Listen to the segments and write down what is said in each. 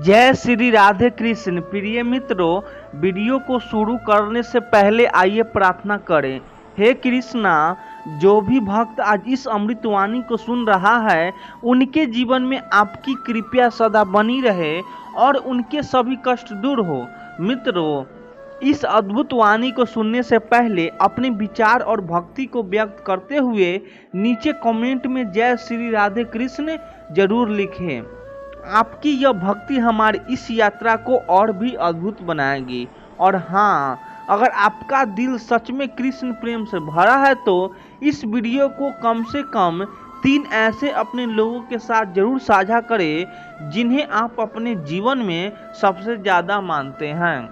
जय श्री राधे कृष्ण। प्रिय मित्रों, वीडियो को शुरू करने से पहले आइए प्रार्थना करें। हे कृष्णा, जो भी भक्त आज इस अमृतवाणी को सुन रहा है, उनके जीवन में आपकी कृपा सदा बनी रहे और उनके सभी कष्ट दूर हो। मित्रों, इस अद्भुत वाणी को सुनने से पहले अपने विचार और भक्ति को व्यक्त करते हुए नीचे कमेंट में जय श्री राधे कृष्ण जरूर लिखें। आपकी यह भक्ति हमारी इस यात्रा को और भी अद्भुत बनाएगी। और हाँ, अगर आपका दिल सच में कृष्ण प्रेम से भरा है तो इस वीडियो को कम से कम 3 ऐसे अपने लोगों के साथ जरूर साझा करें जिन्हें आप अपने जीवन में सबसे ज़्यादा मानते हैं,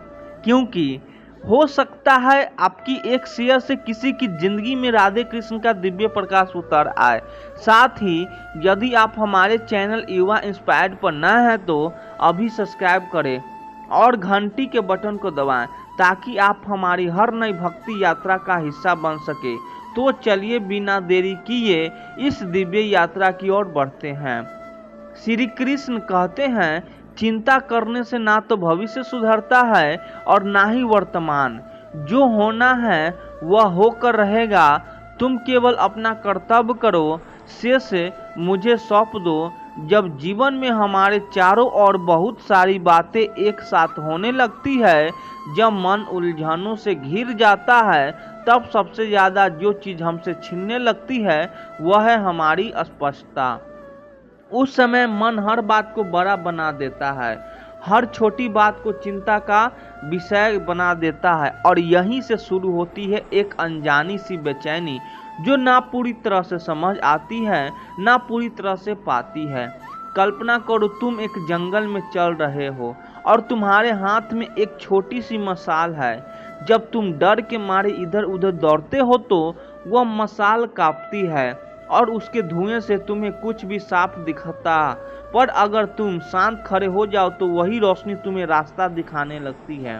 क्योंकि हो सकता है आपकी एक शेयर से किसी की जिंदगी में राधे कृष्ण का दिव्य प्रकाश उतर आए। साथ ही यदि आप हमारे चैनल युवा इंस्पायर्ड पर नए हैं तो अभी सब्सक्राइब करें और घंटी के बटन को दबाएं ताकि आप हमारी हर नई भक्ति यात्रा का हिस्सा बन सके। तो चलिए बिना देरी किए इस दिव्य यात्रा की ओर बढ़ते हैं। श्री कृष्ण कहते हैं, चिंता करने से ना तो भविष्य सुधरता है और ना ही वर्तमान। जो होना है वह होकर रहेगा। तुम केवल अपना कर्तव्य करो, शेष मुझे सौंप दो। जब जीवन में हमारे चारों ओर बहुत सारी बातें एक साथ होने लगती है, जब मन उलझनों से घिर जाता है, तब सबसे ज़्यादा जो चीज़ हमसे छीनने लगती है वह है हमारी स्पष्टता। उस समय मन हर बात को बड़ा बना देता है, हर छोटी बात को चिंता का विषय बना देता है और यहीं से शुरू होती है एक अनजानी सी बेचैनी जो ना पूरी तरह से समझ आती है ना पूरी तरह से पाती है। कल्पना करो, तुम एक जंगल में चल रहे हो और तुम्हारे हाथ में एक छोटी सी मशाल है। जब तुम डर के मारे इधर उधर दौड़ते हो तो वह मशाल कांपती है और उसके धुएं से तुम्हें कुछ भी साफ दिखता, पर अगर तुम शांत खड़े हो जाओ तो वही रोशनी तुम्हें रास्ता दिखाने लगती है।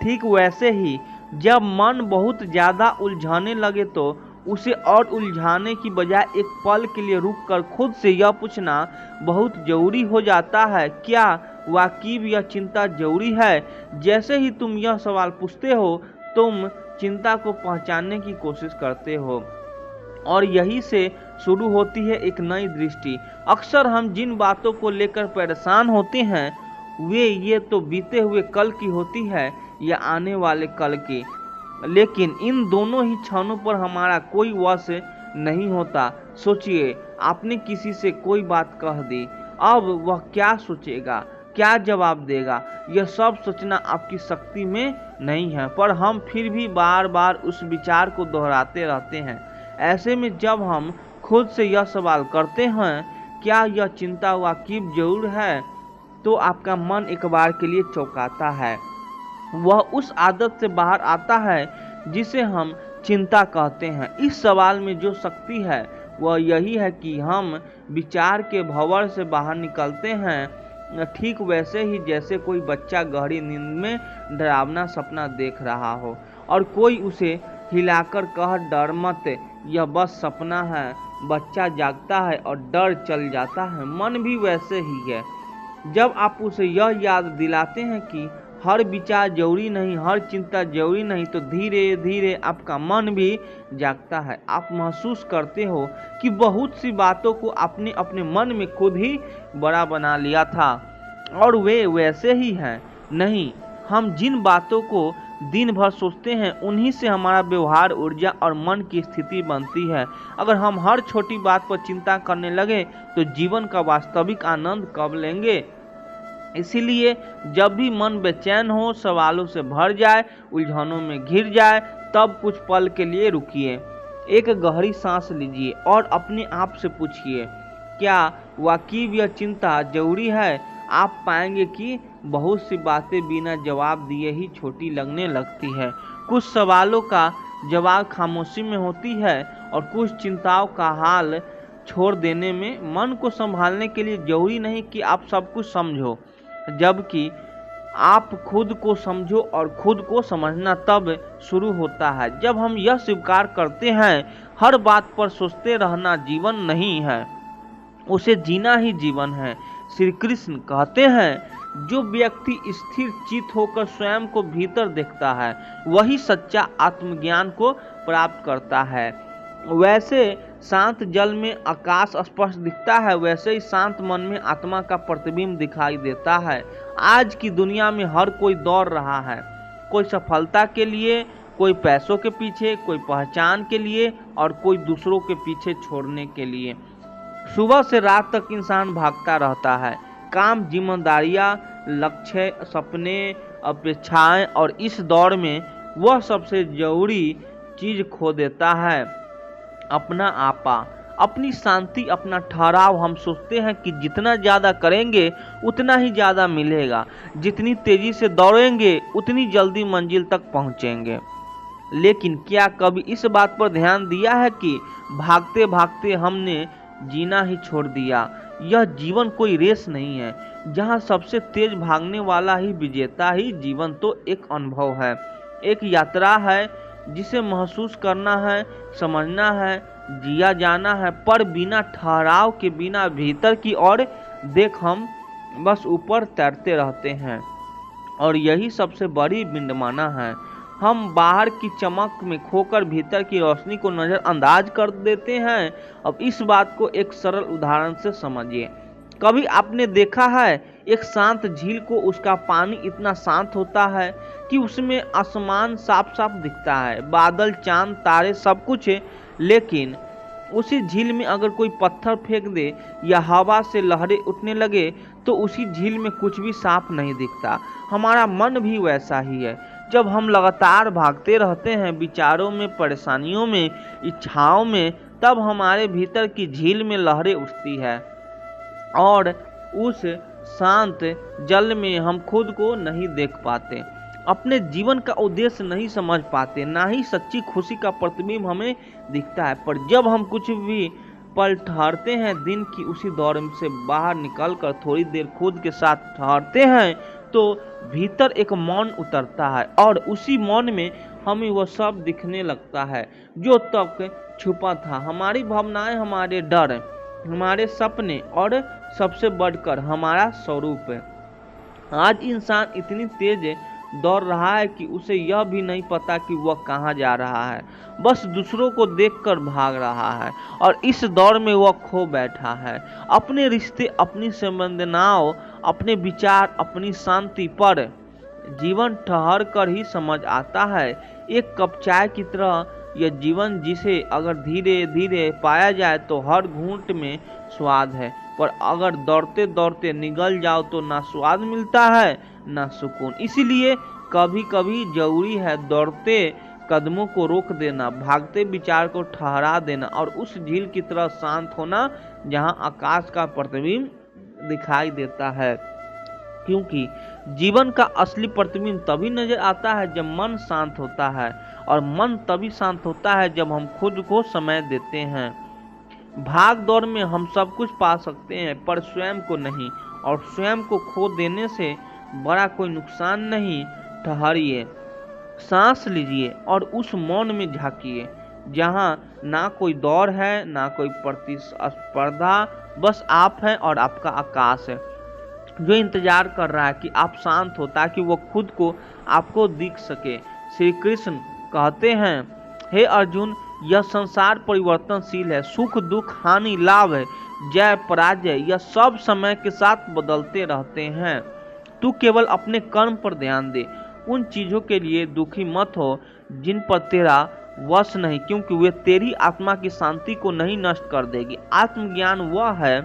ठीक वैसे ही जब मन बहुत ज़्यादा उलझाने लगे तो उसे और उलझाने की बजाय एक पल के लिए रुककर खुद से यह पूछना बहुत ज़रूरी हो जाता है, क्या वाकई यह चिंता जरूरी है? जैसे ही तुम यह सवाल पूछते हो, तुम चिंता को पहचानने की कोशिश करते हो और यही से शुरू होती है एक नई दृष्टि। अक्सर हम जिन बातों को लेकर परेशान होते हैं वे ये तो बीते हुए कल की होती है या आने वाले कल की, लेकिन इन दोनों ही क्षणों पर हमारा कोई वश नहीं होता। सोचिए, आपने किसी से कोई बात कह दी, अब वह क्या सोचेगा, क्या जवाब देगा, यह सब सोचना आपकी शक्ति में नहीं है, पर हम फिर भी बार बार उस विचार को दोहराते रहते हैं। ऐसे में जब हम खुद से यह सवाल करते हैं, क्या यह चिंता वाकई जरूर है, तो आपका मन एक बार के लिए चौंकाता है। वह उस आदत से बाहर आता है जिसे हम चिंता कहते हैं। इस सवाल में जो शक्ति है वह यही है कि हम विचार के भंवर से बाहर निकलते हैं, ठीक वैसे ही जैसे कोई बच्चा गहरी नींद में डरावना सपना देख रहा हो और कोई उसे हिलाकर कह, डर मत, यह बस सपना है। बच्चा जागता है और डर चल जाता है। मन भी वैसे ही है। जब आप उसे यह याद दिलाते हैं कि हर विचार जरूरी नहीं, हर चिंता जरूरी नहीं, तो धीरे धीरे आपका मन भी जागता है। आप महसूस करते हो कि बहुत सी बातों को आपने अपने मन में खुद ही बड़ा बना लिया था और वे वैसे ही हैं। नहीं, हम जिन बातों को दिन भर सोचते हैं उन्हीं से हमारा व्यवहार, ऊर्जा और मन की स्थिति बनती है। अगर हम हर छोटी बात पर चिंता करने लगे तो जीवन का वास्तविक आनंद कब लेंगे? इसीलिए जब भी मन बेचैन हो, सवालों से भर जाए, उलझनों में घिर जाए, तब कुछ पल के लिए रुकिए, एक गहरी सांस लीजिए और अपने आप से पूछिए, क्या वाकई यह चिंता जरूरी है? आप पाएंगे कि बहुत सी बातें बिना जवाब दिए ही छोटी लगने लगती है। कुछ सवालों का जवाब खामोशी में होती है और कुछ चिंताओं का हाल छोड़ देने में। मन को संभालने के लिए जरूरी नहीं कि आप सब कुछ समझो, जबकि आप खुद को समझो, और खुद को समझना तब शुरू होता है जब हम यह स्वीकार करते हैं, हर बात पर सोचते रहना जीवन नहीं है, उसे जीना ही जीवन है। श्री कृष्ण कहते हैं, जो व्यक्ति स्थिर चित्त होकर स्वयं को भीतर देखता है वही सच्चा आत्मज्ञान को प्राप्त करता है। वैसे शांत जल में आकाश स्पष्ट दिखता है, वैसे ही शांत मन में आत्मा का प्रतिबिंब दिखाई देता है। आज की दुनिया में हर कोई दौड़ रहा है, कोई सफलता के लिए, कोई पैसों के पीछे, कोई पहचान के लिए और कोई दूसरों के पीछे छोड़ने के लिए। सुबह से रात तक इंसान भागता रहता है। काम, जिम्मेदारियां, लक्ष्य, सपने, अपेक्षाएं, और इस दौड़ में वह सबसे जरूरी चीज खो देता है, अपना आपा, अपनी शांति, अपना ठहराव। हम सोचते हैं कि जितना ज़्यादा करेंगे उतना ही ज़्यादा मिलेगा, जितनी तेज़ी से दौड़ेंगे उतनी जल्दी मंजिल तक पहुँचेंगे। लेकिन क्या कभी इस बात पर ध्यान दिया है कि भागते भागते हमने जीना ही छोड़ दिया? यह जीवन कोई रेस नहीं है जहाँ सबसे तेज भागने वाला ही विजेता। ही जीवन तो एक अनुभव है, एक यात्रा है जिसे महसूस करना है, समझना है, जिया जाना है, पर बिना ठहराव के, बिना भीतर की ओर देख हम बस ऊपर तैरते रहते हैं। और यही सबसे बड़ी विडंबना है। हम बाहर की चमक में खोकर भीतर की रोशनी को नज़रअंदाज कर देते हैं। अब इस बात को एक सरल उदाहरण से समझिए। कभी आपने देखा है एक शांत झील को? उसका पानी इतना शांत होता है कि उसमें आसमान साफ साफ दिखता है, बादल, चांद, तारे, सब कुछ है। लेकिन उसी झील में अगर कोई पत्थर फेंक दे या हवा से लहरें उठने लगे तो उसी झील में कुछ भी साफ नहीं दिखता। हमारा मन भी वैसा ही है। जब हम लगातार भागते रहते हैं विचारों में, परेशानियों में, इच्छाओं में, तब हमारे भीतर की झील में लहरें उठती है और उस शांत जल में हम खुद को नहीं देख पाते, अपने जीवन का उद्देश्य नहीं समझ पाते, ना ही सच्ची खुशी का प्रतिबिंब हमें दिखता है। पर जब हम कुछ भी पल ठहरते हैं, दिन की उसी दौड़ से बाहर निकलकर थोड़ी देर खुद के साथ ठहरते हैं, तो भीतर एक मौन उतरता है और उसी मौन में हमें वह सब दिखने लगता है जो तक छुपा था। हमारी भावनाएं, हमारे डर, हमारे सपने और सबसे बढ़कर हमारा स्वरूप है। आज इंसान इतनी तेज दौड़ रहा है कि उसे यह भी नहीं पता कि वह कहाँ जा रहा है, बस दूसरों को देखकर भाग रहा है और इस दौड़ में वह खो बैठा है। अपने रिश्ते, अपनी संवेदनाओं, अपने विचार, अपनी शांति पर जीवन ठहर कर ही समझ आता है। एक कप चाय की तरह यह जीवन, जिसे अगर धीरे धीरे पाया जाए तो हर घूंट में स्वाद है, पर अगर दौड़ते दौड़ते निगल जाओ तो ना स्वाद मिलता है ना सुकून। इसीलिए कभी कभी जरूरी है दौड़ते कदमों को रोक देना, भागते विचार को ठहरा देना और उस झील की तरह शांत होना जहां आकाश का प्रतिबिंब दिखाई देता है। क्योंकि जीवन का असली प्रतिबिंब तभी नजर आता है जब मन शांत होता है, और मन तभी शांत होता है जब हम खुद को समय देते हैं। भाग दौड़ में हम सब कुछ पा सकते हैं पर स्वयं को नहीं, और स्वयं को खो देने से बड़ा कोई नुकसान नहीं। ठहरिए, सांस लीजिए और उस मौन में झांकिए जहां ना कोई दौड़ है, ना कोई प्रतिस्पर्धा, बस आप हैं और आपका आकाश है जो इंतजार कर रहा है कि आप शांत हो ताकि वो खुद को आपको दिख सके। श्री कृष्ण कहते हैं, हे अर्जुन, यह संसार परिवर्तनशील है। सुख, दुख, हानि, लाभ, जय, पराजय, यह सब समय के साथ बदलते रहते हैं। तू केवल अपने कर्म पर ध्यान दे। उन चीजों के लिए दुखी मत हो जिन पर तेरा वश नहीं, क्योंकि वे तेरी आत्मा की शांति को नहीं नष्ट कर देगी। आत्मज्ञान वह है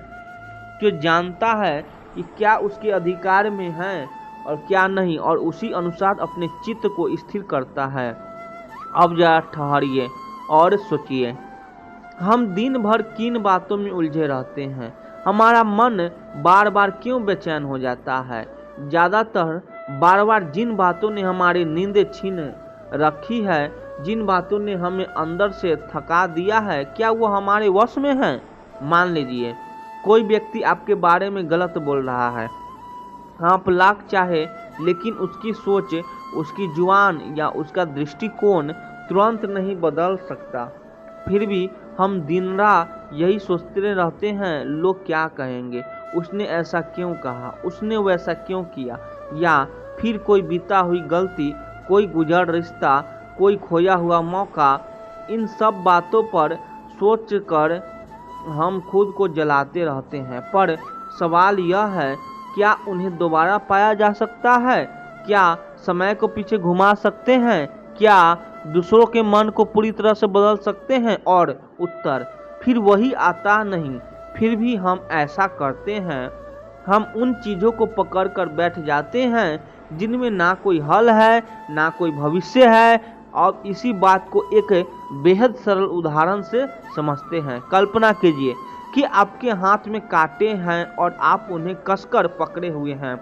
जो जानता है कि क्या उसके अधिकार में है और क्या नहीं, और उसी अनुसार अपने चित्त को स्थिर करता है। अब जरा ठहरिए और सोचिए, हम दिन भर किन बातों में उलझे रहते हैं? हमारा मन बार बार क्यों बेचैन हो जाता है? ज़्यादातर बार बार जिन बातों ने हमारी नींद छीन रखी है, जिन बातों ने हमें अंदर से थका दिया है, क्या वो हमारे वश में है? मान लीजिए कोई व्यक्ति आपके बारे में गलत बोल रहा है। आप लाख चाहे, लेकिन उसकी सोच, उसकी जुबान या उसका दृष्टिकोण तुरंत नहीं बदल सकता। फिर भी हम दिन रात यही सोचते रहते हैं, लोग क्या कहेंगे, उसने ऐसा क्यों कहा, उसने वैसा क्यों किया, या फिर कोई बीता हुई गलती, कोई गुजर रिश्ता, कोई खोया हुआ मौका। इन सब बातों पर सोचकर हम खुद को जलाते रहते हैं। पर सवाल यह है, क्या उन्हें दोबारा पाया जा सकता है? क्या समय को पीछे घुमा सकते हैं? क्या दूसरों के मन को पूरी तरह से बदल सकते हैं? और उत्तर फिर वही आता नहीं। फिर भी हम ऐसा करते हैं। हम उन चीज़ों को पकड़ कर बैठ जाते हैं जिनमें ना कोई हल है, ना कोई भविष्य है। और इसी बात को एक बेहद सरल उदाहरण से समझते हैं। कल्पना कीजिए कि आपके हाथ में कांटे हैं और आप उन्हें कसकर पकड़े हुए हैं।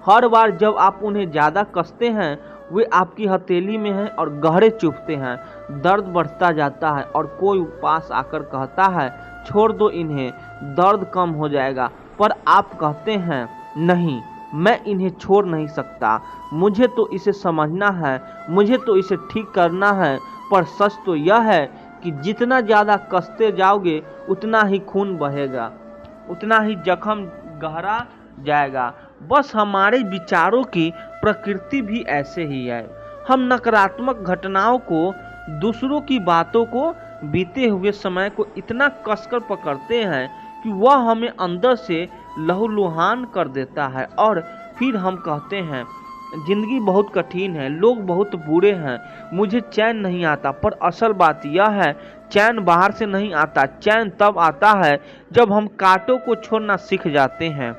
हर बार जब आप उन्हें ज़्यादा कसते हैं, वे आपकी हथेली में हैं और गहरे चुभते हैं। दर्द बढ़ता जाता है और कोई पास आकर कहता है, छोड़ दो इन्हें, दर्द कम हो जाएगा। पर आप कहते हैं, नहीं, मैं इन्हें छोड़ नहीं सकता। मुझे तो इसे समझना है, मुझे तो इसे ठीक करना है। पर सच तो यह है कि जितना ज़्यादा कसते जाओगे, उतना ही खून बहेगा, उतना ही जख्म गहरा जाएगा। बस हमारे विचारों की प्रकृति भी ऐसे ही है। हम नकारात्मक घटनाओं को, दूसरों की बातों को, बीते हुए समय को इतना कसकर पकड़ते हैं कि वह हमें अंदर से लहूलुहान कर देता है। और फिर हम कहते हैं, जिंदगी बहुत कठिन है, लोग बहुत बुरे हैं, मुझे चैन नहीं आता। पर असल बात यह है, चैन बाहर से नहीं आता। चैन तब आता है जब हम कांटों को छोड़ना सीख जाते हैं।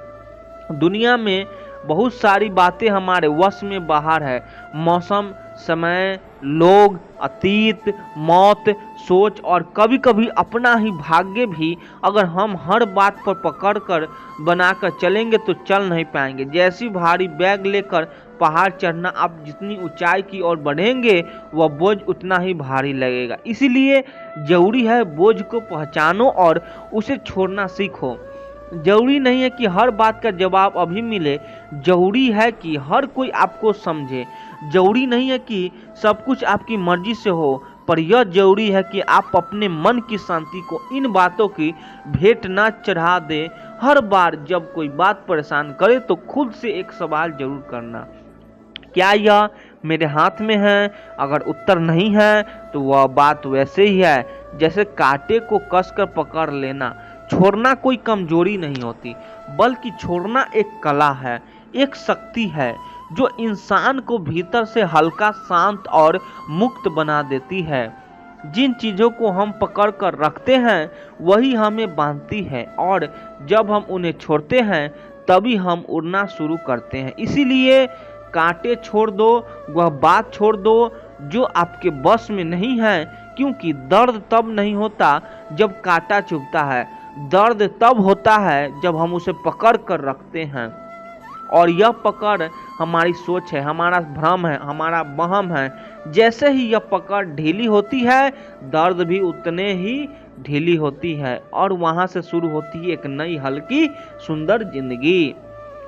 दुनिया में बहुत सारी बातें हमारे वश में बाहर है। मौसम, समय, लोग, अतीत, मौत, सोच और कभी कभी अपना ही भाग्य भी। अगर हम हर बात पर पकड़ कर बनाकर चलेंगे तो चल नहीं पाएंगे। जैसी भारी बैग लेकर पहाड़ चढ़ना, आप जितनी ऊंचाई की ओर बढ़ेंगे, वह बोझ उतना ही भारी लगेगा। इसीलिए जरूरी है बोझ को पहचानो और उसे छोड़ना सीखो। जरूरी नहीं है कि हर बात का जवाब अभी मिले, जरूरी है कि हर कोई आपको समझे। जरूरी नहीं है कि सब कुछ आपकी मर्जी से हो, पर यह जरूरी है कि आप अपने मन की शांति को इन बातों की भेंट न चढ़ा दें। हर बार जब कोई बात परेशान करे तो खुद से एक सवाल जरूर करना, क्या यह मेरे हाथ में है? अगर उत्तर नहीं है तो वह बात वैसे ही है जैसे कांटे को कसकर पकड़ लेना। छोड़ना कोई कमजोरी नहीं होती, बल्कि छोड़ना एक कला है, एक शक्ति है जो इंसान को भीतर से हल्का, शांत और मुक्त बना देती है। जिन चीज़ों को हम पकड़ कर रखते हैं वही हमें बांधती है, और जब हम उन्हें छोड़ते हैं तभी हम उड़ना शुरू करते हैं। इसीलिए कांटे छोड़ दो, वह बात छोड़ दो जो आपके बस में नहीं है। क्योंकि दर्द तब नहीं होता जब कांटा चुभता है, दर्द तब होता है जब हम उसे पकड़ कर रखते हैं। और यह पकड़ हमारी सोच है, हमारा भ्रम है, हमारा वहम है। जैसे ही यह पकड़ ढीली होती है, दर्द भी उतने ही ढीली होती है, और वहां से शुरू होती है एक नई हल्की सुंदर जिंदगी।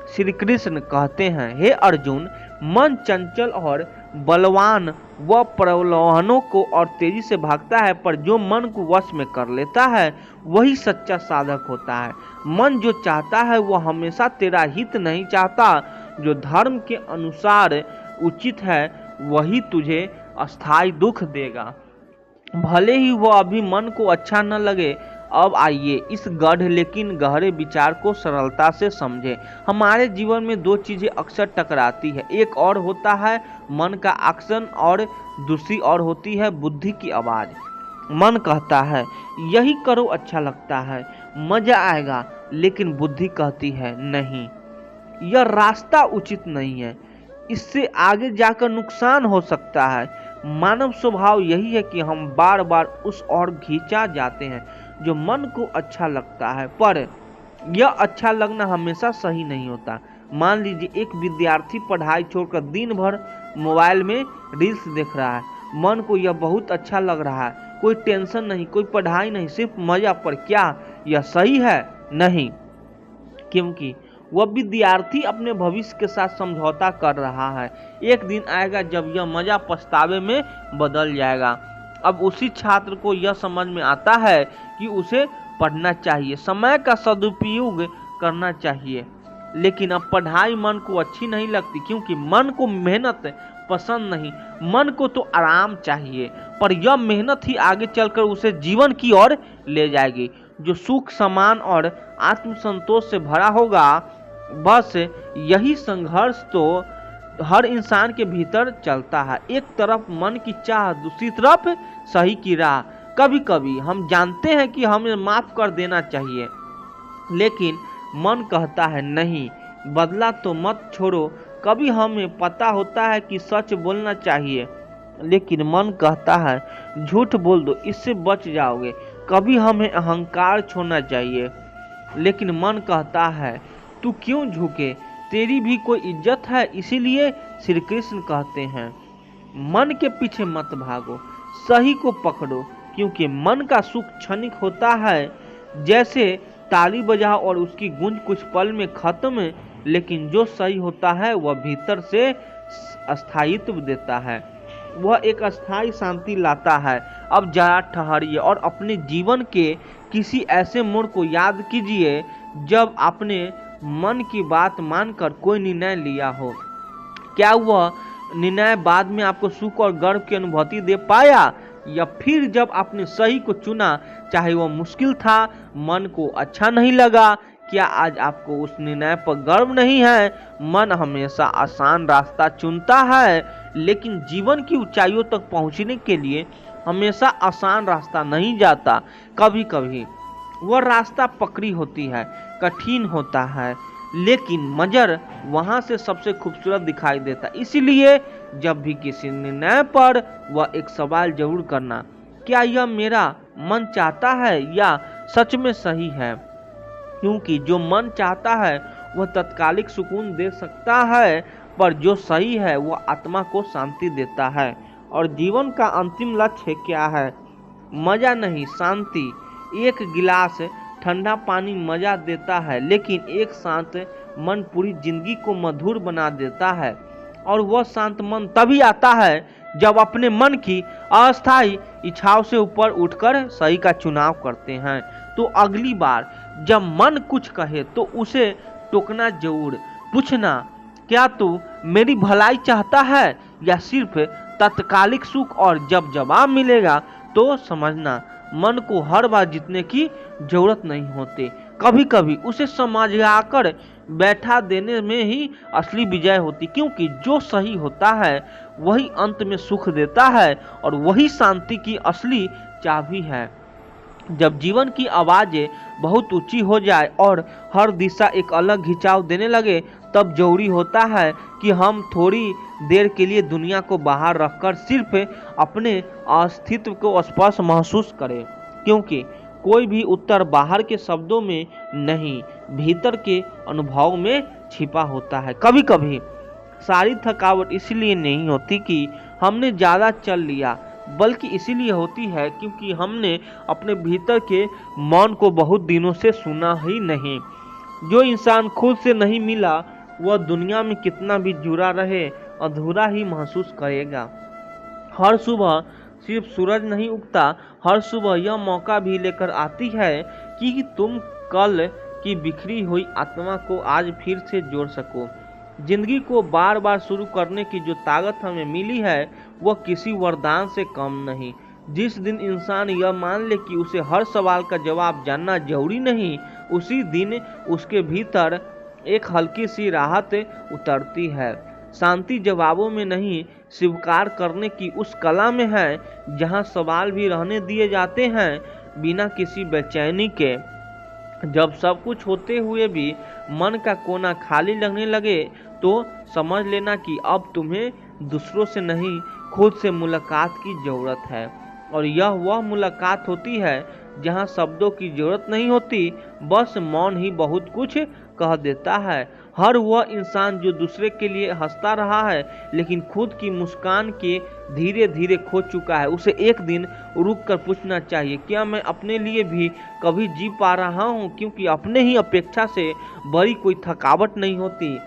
श्री कृष्ण कहते हैं, हे अर्जुन, मन चंचल और बलवान व प्रलोभनों को और तेजी से भागता है, पर जो मन को वश में कर लेता है वही सच्चा साधक होता है। मन जो चाहता है वह हमेशा तेरा हित नहीं चाहता। जो धर्म के अनुसार उचित है वही तुझे अस्थायी दुख देगा, भले ही वह अभी मन को अच्छा न लगे। अब आइए इस गढ़ लेकिन गहरे विचार को सरलता से समझें। हमारे जीवन में दो चीजें अक्सर टकराती है, एक और होता है मन का एक्शन और दूसरी और होती है बुद्धि की आवाज। मन कहता है यही करो, अच्छा लगता है, मजा आएगा, लेकिन बुद्धि कहती है नहीं, यह रास्ता उचित नहीं है, इससे आगे जाकर नुकसान हो सकता है। मानव स्वभाव यही है कि हम बार बार उस ओर खींचा जाते हैं जो मन को अच्छा लगता है, पर यह अच्छा लगना हमेशा सही नहीं होता। मान लीजिए एक विद्यार्थी पढ़ाई छोड़कर दिन भर मोबाइल में रील्स देख रहा है। मन को यह बहुत अच्छा लग रहा है, कोई टेंशन नहीं, कोई पढ़ाई नहीं, सिर्फ मजा। पर क्या यह सही है? नहीं, क्योंकि वह विद्यार्थी अपने भविष्य के साथ समझौता कर रहा है। एक दिन आएगा जब यह मजा पछतावे में बदल जाएगा। अब उसी छात्र को यह समझ में आता है कि उसे पढ़ना चाहिए। समय का सदुपयोग करना चाहिए। लेकिन अब पढ़ाई मन को अच्छी नहीं लगती, क्योंकि मन को मेहनत पसंद नहीं, मन को तो आराम चाहिए। पर यह मेहनत ही आगे चलकर उसे जीवन की ओर ले जाएगी, जो सुख, सम्मान और आत्मसंतोष से भरा होगा। बस यही संघर्ष तो हर इंसान के भीतर चलता है। एक तरफ मन की चाह, दूसरी तरफ सही की राह। कभी कभी हम जानते हैं कि हमें माफ कर देना चाहिए, लेकिन मन कहता है नहीं, बदला तो मत छोड़ो। कभी हमें पता होता है कि सच बोलना चाहिए, लेकिन मन कहता है झूठ बोल दो, इससे बच जाओगे। कभी हमें अहंकार छोड़ना चाहिए, लेकिन मन कहता है तू क्यों झुके, तेरी भी कोई इज्जत है। इसीलिए श्री कृष्ण कहते हैं मन के पीछे मत भागो, सही को पकड़ो, क्योंकि मन का सुख क्षणिक होता है। जैसे ताली बजाओ और उसकी गूंज कुछ पल में खत्म, लेकिन जो सही होता है वह भीतर से अस्थायित्व देता है, वह एक अस्थायी शांति लाता है। अब जरा ठहरिए और अपने जीवन के किसी ऐसे मोड़ को याद कीजिए जब आपने मन की बात मानकर कोई निर्णय लिया हो। क्या वह निर्णय बाद में आपको सुख और गर्व की अनुभूति दे पाया, या फिर जब आपने सही को चुना, चाहे वह मुश्किल था, मन को अच्छा नहीं लगा? क्या आज आपको उस निर्णय पर गर्व नहीं है? मन हमेशा आसान रास्ता चुनता है, लेकिन जीवन की ऊंचाइयों तक पहुंचने के लिए हमेशा आसान रास्ता नहीं जाता। कभी कभी वह रास्ता पकड़ी होती है, कठिन होता है, लेकिन मंजर वहां से सबसे खूबसूरत दिखाई देता। इसीलिए जब भी किसी निर्णय पर वह एक सवाल जरूर करना, क्या यह मेरा मन चाहता है या सच में सही है? क्योंकि जो मन चाहता है वह तत्कालिक सुकून दे सकता है, पर जो सही है वह आत्मा को शांति देता है। और जीवन का अंतिम लक्ष्य क्या है? मजा नहीं, शांति। एक गिलास ठंडा पानी मजा देता है, लेकिन एक शांत मन पूरी जिंदगी को मधुर बना देता है। और वह शांत मन तभी आता है जब अपने मन की अस्थायी इच्छाओं से ऊपर उठकर सही का चुनाव करते हैं। तो अगली बार जब मन कुछ कहे तो उसे टोकना जरूर, पूछना क्या तू मेरी भलाई चाहता है या सिर्फ तत्कालिक सुख? और जब जवाब मिलेगा तो समझना मन को हर बार जीतने की जरूरत नहीं होती। कभी कभी उसे समझाकर बैठा देने में ही असली विजय होती, क्योंकि जो सही होता है वही अंत में सुख देता है और वही शांति की असली चाबी है। जब जीवन की आवाज़ें बहुत ऊंची हो जाए और हर दिशा एक अलग खिंचाव देने लगे, तब जरूरी होता है कि हम थोड़ी देर के लिए दुनिया को बाहर रखकर सिर्फ अपने अस्तित्व को स्पर्श महसूस करें, क्योंकि कोई भी उत्तर बाहर के शब्दों में नहीं, भीतर के अनुभव में छिपा होता है। कभी कभी सारी थकावट इसलिए नहीं होती कि हमने ज़्यादा चल लिया, बल्कि इसीलिए होती है क्योंकि हमने अपने भीतर के मौन को बहुत दिनों से सुना ही नहीं। जो इंसान खुद से नहीं मिला वह दुनिया में कितना भी जुड़ा रहे अधूरा ही महसूस करेगा। हर सुबह सिर्फ सूरज नहीं उगता, हर सुबह यह मौका भी लेकर आती है कि तुम कल की बिखरी हुई आत्मा को आज फिर से जोड़ सको। जिंदगी को बार बार शुरू करने की जो ताकत हमें मिली है वह किसी वरदान से कम नहीं। जिस दिन इंसान यह मान ले कि उसे हर सवाल का जवाब जानना जरूरी नहीं, उसी दिन उसके भीतर एक हल्की सी राहत उतरती है। शांति जवाबों में नहीं, स्वीकार करने की उस कला में है जहाँ सवाल भी रहने दिए जाते हैं बिना किसी बेचैनी के। जब सब कुछ होते हुए भी मन का कोना खाली लगने लगे तो समझ लेना कि अब तुम्हें दूसरों से नहीं खुद से मुलाकात की ज़रूरत है। और यह वह मुलाकात होती है जहाँ शब्दों की ज़रूरत नहीं होती, बस मौन ही बहुत कुछ कह देता है। हर वह इंसान जो दूसरे के लिए हंसता रहा है लेकिन खुद की मुस्कान के धीरे धीरे खो चुका है, उसे एक दिन रुक कर पूछना चाहिए, क्या मैं अपने लिए भी कभी जी पा रहा हूँ? क्योंकि अपने ही अपेक्षा से बड़ी कोई थकावट नहीं होती।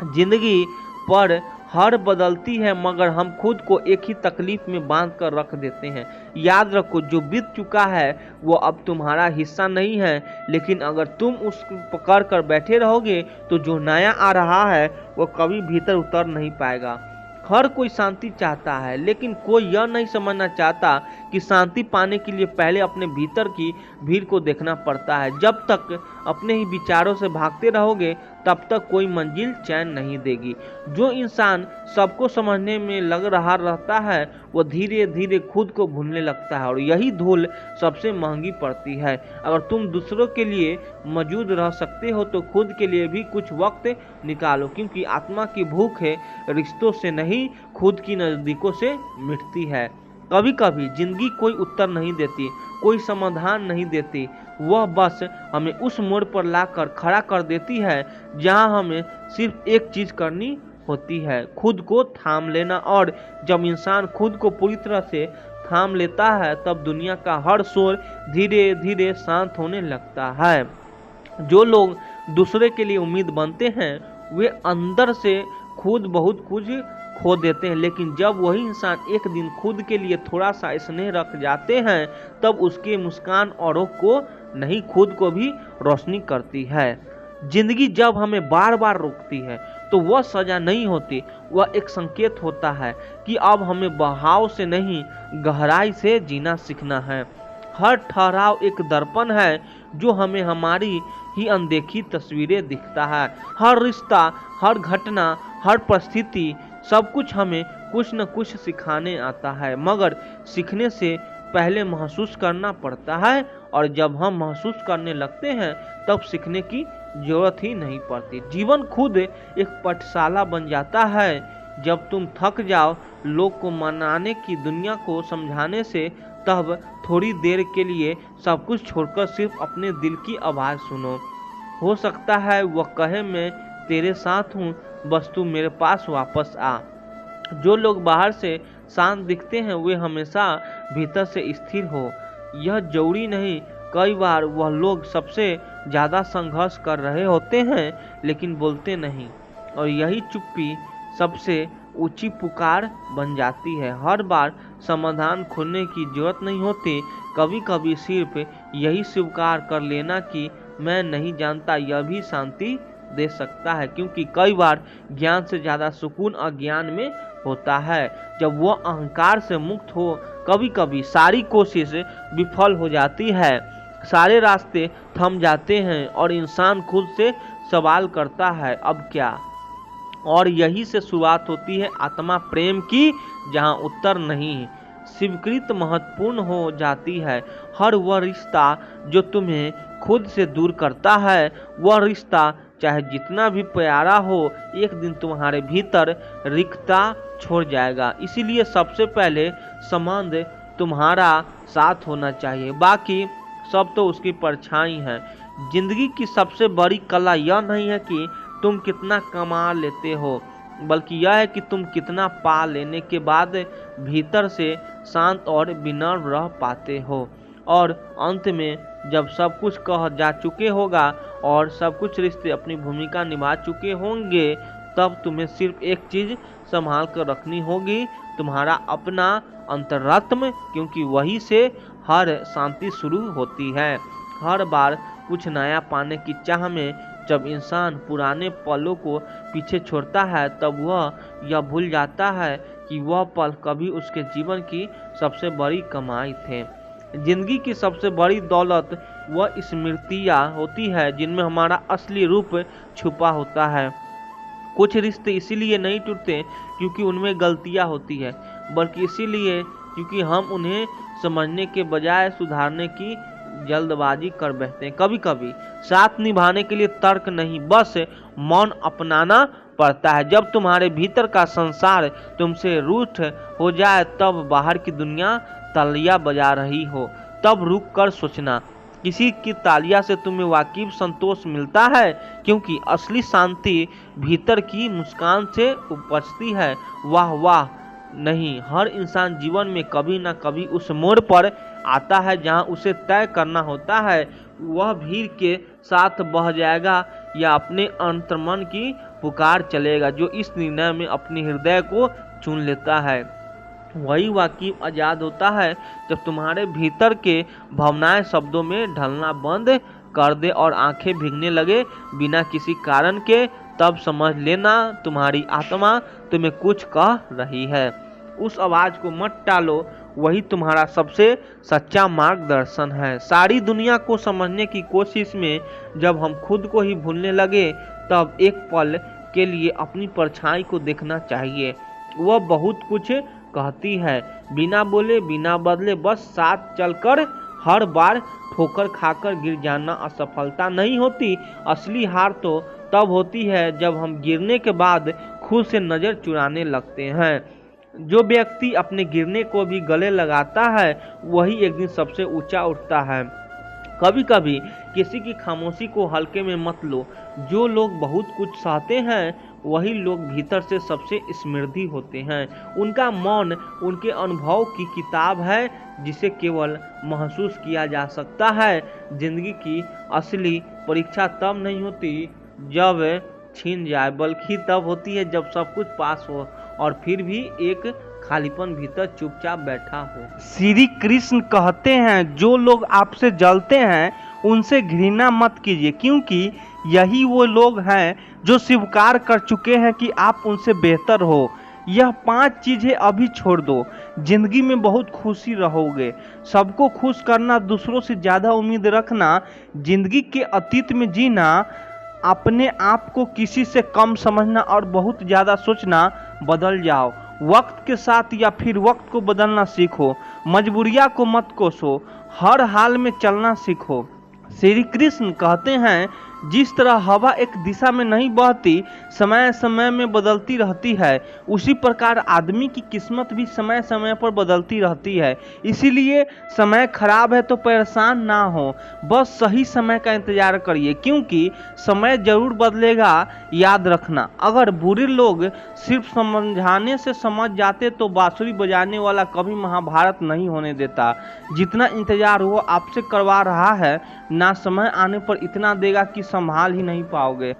जिंदगी पर हर बदलती है मगर हम खुद को एक ही तकलीफ में बांध कर रख देते हैं। याद रखो, जो बीत चुका है वो अब तुम्हारा हिस्सा नहीं है, लेकिन अगर तुम उसको पकड़ कर बैठे रहोगे तो जो नया आ रहा है वो कभी भीतर उतर नहीं पाएगा। हर कोई शांति चाहता है, लेकिन कोई यह नहीं समझना चाहता कि शांति पाने के लिए पहले अपने भीतर की भीड़ को देखना पड़ता है। जब तक अपने ही विचारों से भागते रहोगे तब तक कोई मंजिल चैन नहीं देगी। जो इंसान सबको समझने में लग रहा रहता है वो धीरे धीरे खुद को भूलने लगता है, और यही धूल सबसे महंगी पड़ती है। अगर तुम दूसरों के लिए मौजूद रह सकते हो तो खुद के लिए भी कुछ वक्त निकालो, क्योंकि आत्मा की भूख है रिश्तों से नहीं, खुद की नज़दीकों से मिटती है। कभी कभी जिंदगी कोई उत्तर नहीं देती, कोई समाधान नहीं देती, वह बस हमें उस मोड़ पर लाकर खड़ा कर देती है जहां हमें सिर्फ एक चीज करनी होती है, खुद को थाम लेना। और जब इंसान खुद को पूरी तरह से थाम लेता है तब दुनिया का हर शोर धीरे धीरे शांत होने लगता है। जो लोग दूसरे के लिए उम्मीद बनते हैं वे अंदर से खुद बहुत कुछ खो देते हैं, लेकिन जब वही इंसान एक दिन खुद के लिए थोड़ा सा स्नेह रख जाते हैं तब उसके मुस्कान औरों को नहीं खुद को भी रोशनी करती है। जिंदगी जब हमें बार बार रोकती है तो वह सजा नहीं होती, वह एक संकेत होता है कि अब हमें बहाव से नहीं गहराई से जीना सीखना है। हर ठहराव एक दर्पण है जो हमें हमारी ही अनदेखी तस्वीरें दिखता है। हर रिश्ता, हर घटना, हर परिस्थिति, सब कुछ हमें कुछ न कुछ सिखाने आता है, मगर सीखने से पहले महसूस करना पड़ता है, और जब हम महसूस करने लगते हैं तब सीखने की जरूरत ही नहीं पड़ती। जीवन खुद एक पाठशाला बन जाता है। जब तुम थक जाओ लोग को मनाने की, दुनिया को समझाने से, तब थोड़ी देर के लिए सब कुछ छोड़कर सिर्फ अपने दिल की आवाज़ सुनो। हो सकता है वह कहे मैं तेरे साथ हूँ, बस तू मेरे पास वापस आ। जो लोग बाहर से शांत दिखते हैं वे हमेशा भीतर से स्थिर हो, यह जरूरी नहीं। कई बार वह लोग सबसे ज़्यादा संघर्ष कर रहे होते हैं लेकिन बोलते नहीं, और यही चुप्पी सबसे ऊंची पुकार बन जाती है। हर बार समाधान खोजने की जरूरत नहीं होती, कभी कभी सिर्फ यही स्वीकार कर लेना कि मैं नहीं जानता, यह भी शांति दे सकता है, क्योंकि कई बार ज्ञान से ज़्यादा सुकून अज्ञान में होता है। जब वह अहंकार से मुक्त हो, कभी कभी सारी कोशिश विफल हो जाती है, सारे रास्ते थम जाते हैं और इंसान खुद से सवाल करता है अब क्या। और यही से शुरुआत होती है आत्मा प्रेम की, जहां उत्तर नहीं स्वीकृत महत्वपूर्ण हो जाती है। हर वह रिश्ता जो तुम्हें खुद से दूर करता है, वह रिश्ता चाहे जितना भी प्यारा हो, एक दिन तुम्हारे भीतर रिक्तता छोड़ जाएगा। इसीलिए सबसे पहले संबंध तुम्हारा साथ होना चाहिए, बाकी सब तो उसकी परछाई है। जिंदगी की सबसे बड़ी कला यह नहीं है कि तुम कितना कमा लेते हो, बल्कि यह है कि तुम कितना पा लेने के बाद भीतर से शांत और विनम्र रह पाते हो। और अंत में जब सब कुछ कह जा चुके होगा और सब कुछ रिश्ते अपनी भूमिका निभा चुके होंगे, तब तुम्हें सिर्फ एक चीज़ संभाल कर रखनी होगी, तुम्हारा अपना अंतरात्म, क्योंकि वही से हर शांति शुरू होती है। हर बार कुछ नया पाने की चाह में जब इंसान पुराने पलों को पीछे छोड़ता है तब वह यह भूल जाता है कि वह पल कभी उसके जीवन की सबसे बड़ी कमाई थे। जिंदगी की सबसे बड़ी दौलत वह स्मृतियाँ होती है जिनमें हमारा असली रूप छुपा होता है। कुछ रिश्ते इसीलिए नहीं टूटते क्योंकि उनमें गलतियाँ होती है, बल्कि इसीलिए क्योंकि हम उन्हें समझने के बजाय सुधारने की जल्दबाजी कर बैठते हैं। कभी कभी साथ निभाने के लिए तर्क नहीं, बस मौन अपनाना पड़ता है। जब तुम्हारे भीतर का संसार तुमसे रूठ हो जाए, तब बाहर की दुनिया तालियां बजा रही हो, तब रुक कर सोचना, किसी की तालियां से तुम्हें वाकिफ संतोष मिलता है, क्योंकि असली शांति भीतर की मुस्कान से उपजती है। वाह वाह नहीं, हर इंसान जीवन में कभी ना कभी उस मोड़ पर आता है जहां उसे तय करना होता है वह भीड़ के साथ बह जाएगा या अपने अंतर्मन की पुकार चलेगा। जो इस निर्णय में अपने हृदय को चुन लेता है वही वाकई आज़ाद होता है। जब तुम्हारे भीतर के भावनाएं शब्दों में ढलना बंद कर दे और आंखें भीगने लगे बिना किसी कारण के, तब समझ लेना तुम्हारी आत्मा तुम्हें कुछ कह रही है। उस आवाज को मत टालो, वही तुम्हारा सबसे सच्चा मार्गदर्शन है। सारी दुनिया को समझने की कोशिश में जब हम खुद को ही भूलने लगे, तब एक पल के लिए अपनी परछाई को देखना चाहिए। वह बहुत कुछ कहती है, बिना बोले बिना बदले, बस साथ चलकर। हर बार ठोकर खाकर गिर जाना असफलता नहीं होती। असली हार तो तब होती है जब हम गिरने के बाद खुद से नजर चुराने लगते हैं। जो व्यक्ति अपने गिरने को भी गले लगाता है वही एक दिन सबसे ऊंचा उठता है। कभी कभी किसी की खामोशी को हल्के में मत लो। जो लोग बहुत कुछ सहते हैं वही लोग भीतर से सबसे समृद्धि होते हैं। उनका मौन उनके अनुभव की किताब है जिसे केवल महसूस किया जा सकता है। जिंदगी की असली परीक्षा तब नहीं होती जब छीन जाए, बल्कि तब होती है जब सब कुछ पास हो और फिर भी एक खालीपन भीतर चुपचाप बैठा हो। श्री कृष्ण कहते हैं, जो लोग आपसे जलते हैं उनसे घृणा मत कीजिए, क्योंकि यही वो लोग हैं जो स्वीकार कर चुके हैं कि आप उनसे बेहतर हो। यह 5 चीजें अभी छोड़ दो, जिंदगी में बहुत खुशी रहोगे। सबको खुश करना, दूसरों से ज्यादा उम्मीद रखना, जिंदगी के अतीत में जीना, अपने आप को किसी से कम समझना और बहुत ज्यादा सोचना। बदल जाओ वक्त के साथ या फिर वक्त को बदलना सीखो। मजबूरियां को मत कोसो, हर हाल में चलना सीखो। श्री कृष्ण कहते हैं, जिस तरह हवा एक दिशा में नहीं बहती, समय समय में बदलती रहती है, उसी प्रकार आदमी की किस्मत भी समय समय पर बदलती रहती है। इसीलिए समय खराब है तो परेशान ना हो, बस सही समय का इंतजार करिए, क्योंकि समय जरूर बदलेगा। याद रखना, अगर बुरे लोग सिर्फ समझाने से समझ जाते तो बांसुरी बजाने वाला कभी महाभारत नहीं होने देता। जितना इंतजार वो आपसे करवा रहा है ना, समय आने पर इतना देगा कि संभाल ही नहीं पाओगे।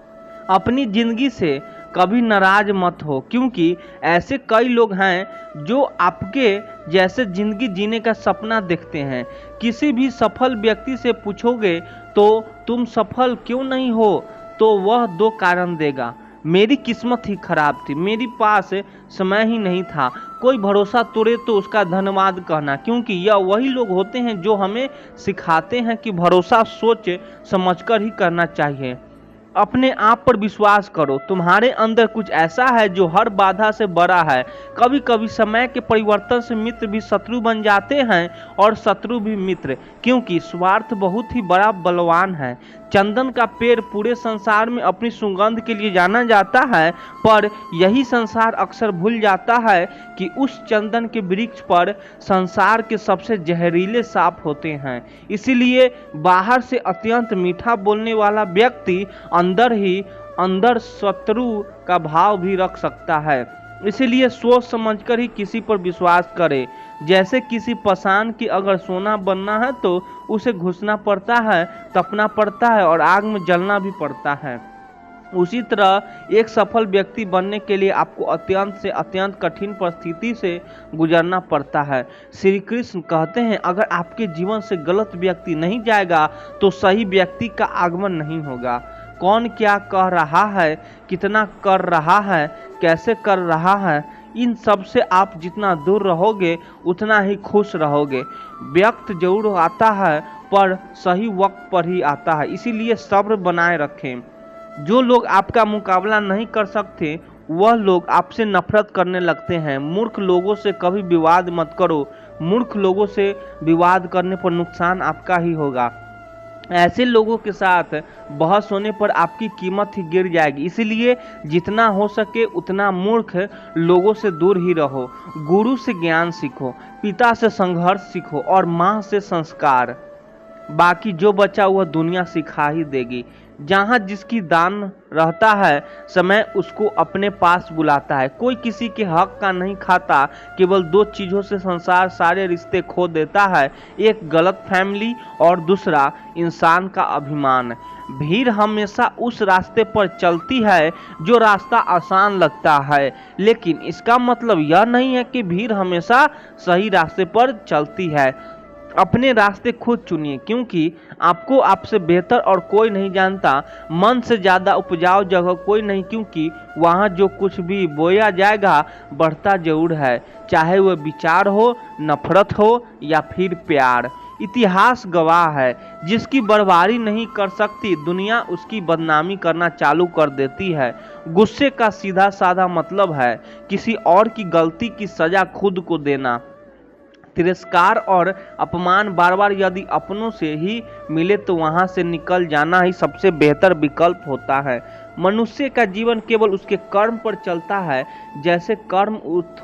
अपनी जिंदगी से कभी नाराज मत हो, क्योंकि ऐसे कई लोग हैं जो आपके जैसे जिंदगी जीने का सपना देखते हैं। किसी भी सफल व्यक्ति से पूछोगे तो तुम सफल क्यों नहीं हो, तो वह 2 कारण देगा। मेरी किस्मत ही खराब थी, मेरे पास समय ही नहीं था। कोई भरोसा तोड़े तो उसका धन्यवाद कहना, क्योंकि यह वही लोग होते हैं जो हमें सिखाते हैं कि भरोसा सोच समझकर ही करना चाहिए। अपने आप पर विश्वास करो, तुम्हारे अंदर कुछ ऐसा है जो हर बाधा से बड़ा है। कभी कभी समय के परिवर्तन से मित्र भी शत्रु बन जाते हैं और शत्रु भी मित्र, क्योंकि स्वार्थ बहुत ही बड़ा बलवान है। चंदन का पेड़ पूरे संसार में अपनी सुगंध के लिए जाना जाता है, पर यही संसार अक्सर भूल जाता है कि उस चंदन के वृक्ष पर संसार के सबसे जहरीले सांप होते हैं। इसीलिए बाहर से अत्यंत मीठा बोलने वाला व्यक्ति अंदर ही अंदर शत्रु का भाव भी रख सकता है। इसीलिए सोच समझकर ही किसी पर विश्वास करे। जैसे किसी पाषाण की अगर सोना बनना है तो उसे घुसना पड़ता है, तपना पड़ता है और आग में जलना भी पड़ता है। उसी तरह एक सफल व्यक्ति बनने के लिए आपको अत्यंत से अत्यंत कठिन परिस्थिति से गुजरना पड़ता है। श्री कृष्ण कहते हैं, अगर आपके जीवन से गलत व्यक्ति नहीं जाएगा तो सही व्यक्ति का आगमन नहीं होगा। कौन क्या कह रहा है, कितना कर रहा है, कैसे कर रहा है, इन सब से आप जितना दूर रहोगे उतना ही खुश रहोगे। वक्त जरूर आता है पर सही वक्त पर ही आता है, इसीलिए सब्र बनाए रखें। जो लोग आपका मुकाबला नहीं कर सकते वह लोग आपसे नफरत करने लगते हैं। मूर्ख लोगों से कभी विवाद मत करो, मूर्ख लोगों से विवाद करने पर नुकसान आपका ही होगा। ऐसे लोगों के साथ बहस होने पर आपकी कीमत ही गिर जाएगी। इसलिए जितना हो सके उतना मूर्ख लोगों से दूर ही रहो। गुरु से ज्ञान सीखो, पिता से संघर्ष सीखो और माँ से संस्कार। बाकी जो बचा वह दुनिया सिखा ही देगी। जहाँ जिसकी दान रहता है समय उसको अपने पास बुलाता है। कोई किसी के हक का नहीं खाता, केवल 2 चीज़ों से संसार सारे रिश्ते खो देता है, एक गलत फैमिली और दूसरा इंसान का अभिमान। भीड़ हमेशा उस रास्ते पर चलती है जो रास्ता आसान लगता है, लेकिन इसका मतलब यह नहीं है कि भीड़ हमेशा सही रास्ते पर चलती है। अपने रास्ते खुद चुनिए, क्योंकि आपको आपसे बेहतर और कोई नहीं जानता। मन से ज़्यादा उपजाऊ जगह कोई नहीं, क्योंकि वहाँ जो कुछ भी बोया जाएगा बढ़ता जरूर है, चाहे वह विचार हो, नफरत हो या फिर प्यार। इतिहास गवाह है, जिसकी बर्बादी नहीं कर सकती दुनिया उसकी बदनामी करना चालू कर देती है। गुस्से का सीधा साधा मतलब है किसी और की गलती की सजा खुद को देना। तिरस्कार और अपमान बार बार यदि अपनों से ही मिले तो वहां से निकल जाना ही सबसे बेहतर विकल्प होता है। मनुष्य का जीवन केवल उसके कर्म पर चलता है। जैसे कर्म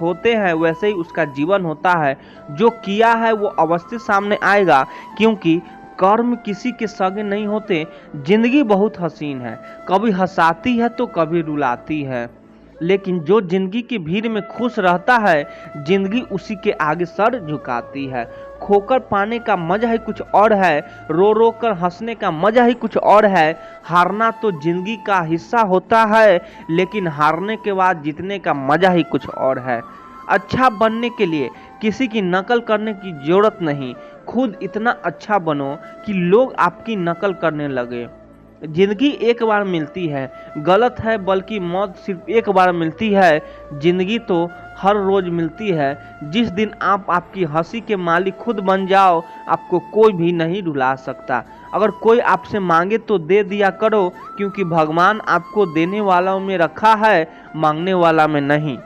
होते हैं वैसे ही उसका जीवन होता है। जो किया है वो अवश्य सामने आएगा, क्योंकि कर्म किसी के संग नहीं होते। जिंदगी बहुत हसीन है, कभी हंसाती है तो कभी रुलाती है, लेकिन जो जिंदगी की भीड़ में खुश रहता है जिंदगी उसी के आगे सर झुकाती है। खोकर पाने का मजा ही कुछ और है, रो रो कर हंसने का मजा ही कुछ और है। हारना तो जिंदगी का हिस्सा होता है, लेकिन हारने के बाद जीतने का मजा ही कुछ और है। अच्छा बनने के लिए किसी की नकल करने की जरूरत नहीं, खुद इतना अच्छा बनो कि लोग आपकी नकल करने लगे। जिंदगी एक बार मिलती है, गलत है, बल्कि मौत सिर्फ एक बार मिलती है। जिंदगी तो हर रोज मिलती है। जिस दिन आप आपकी हंसी के मालिक खुद बन जाओ, आपको कोई भी नहीं रुला सकता। अगर कोई आपसे मांगे तो दे दिया करो, क्योंकि भगवान आपको देने वालों में रखा है, मांगने वाला में नहीं।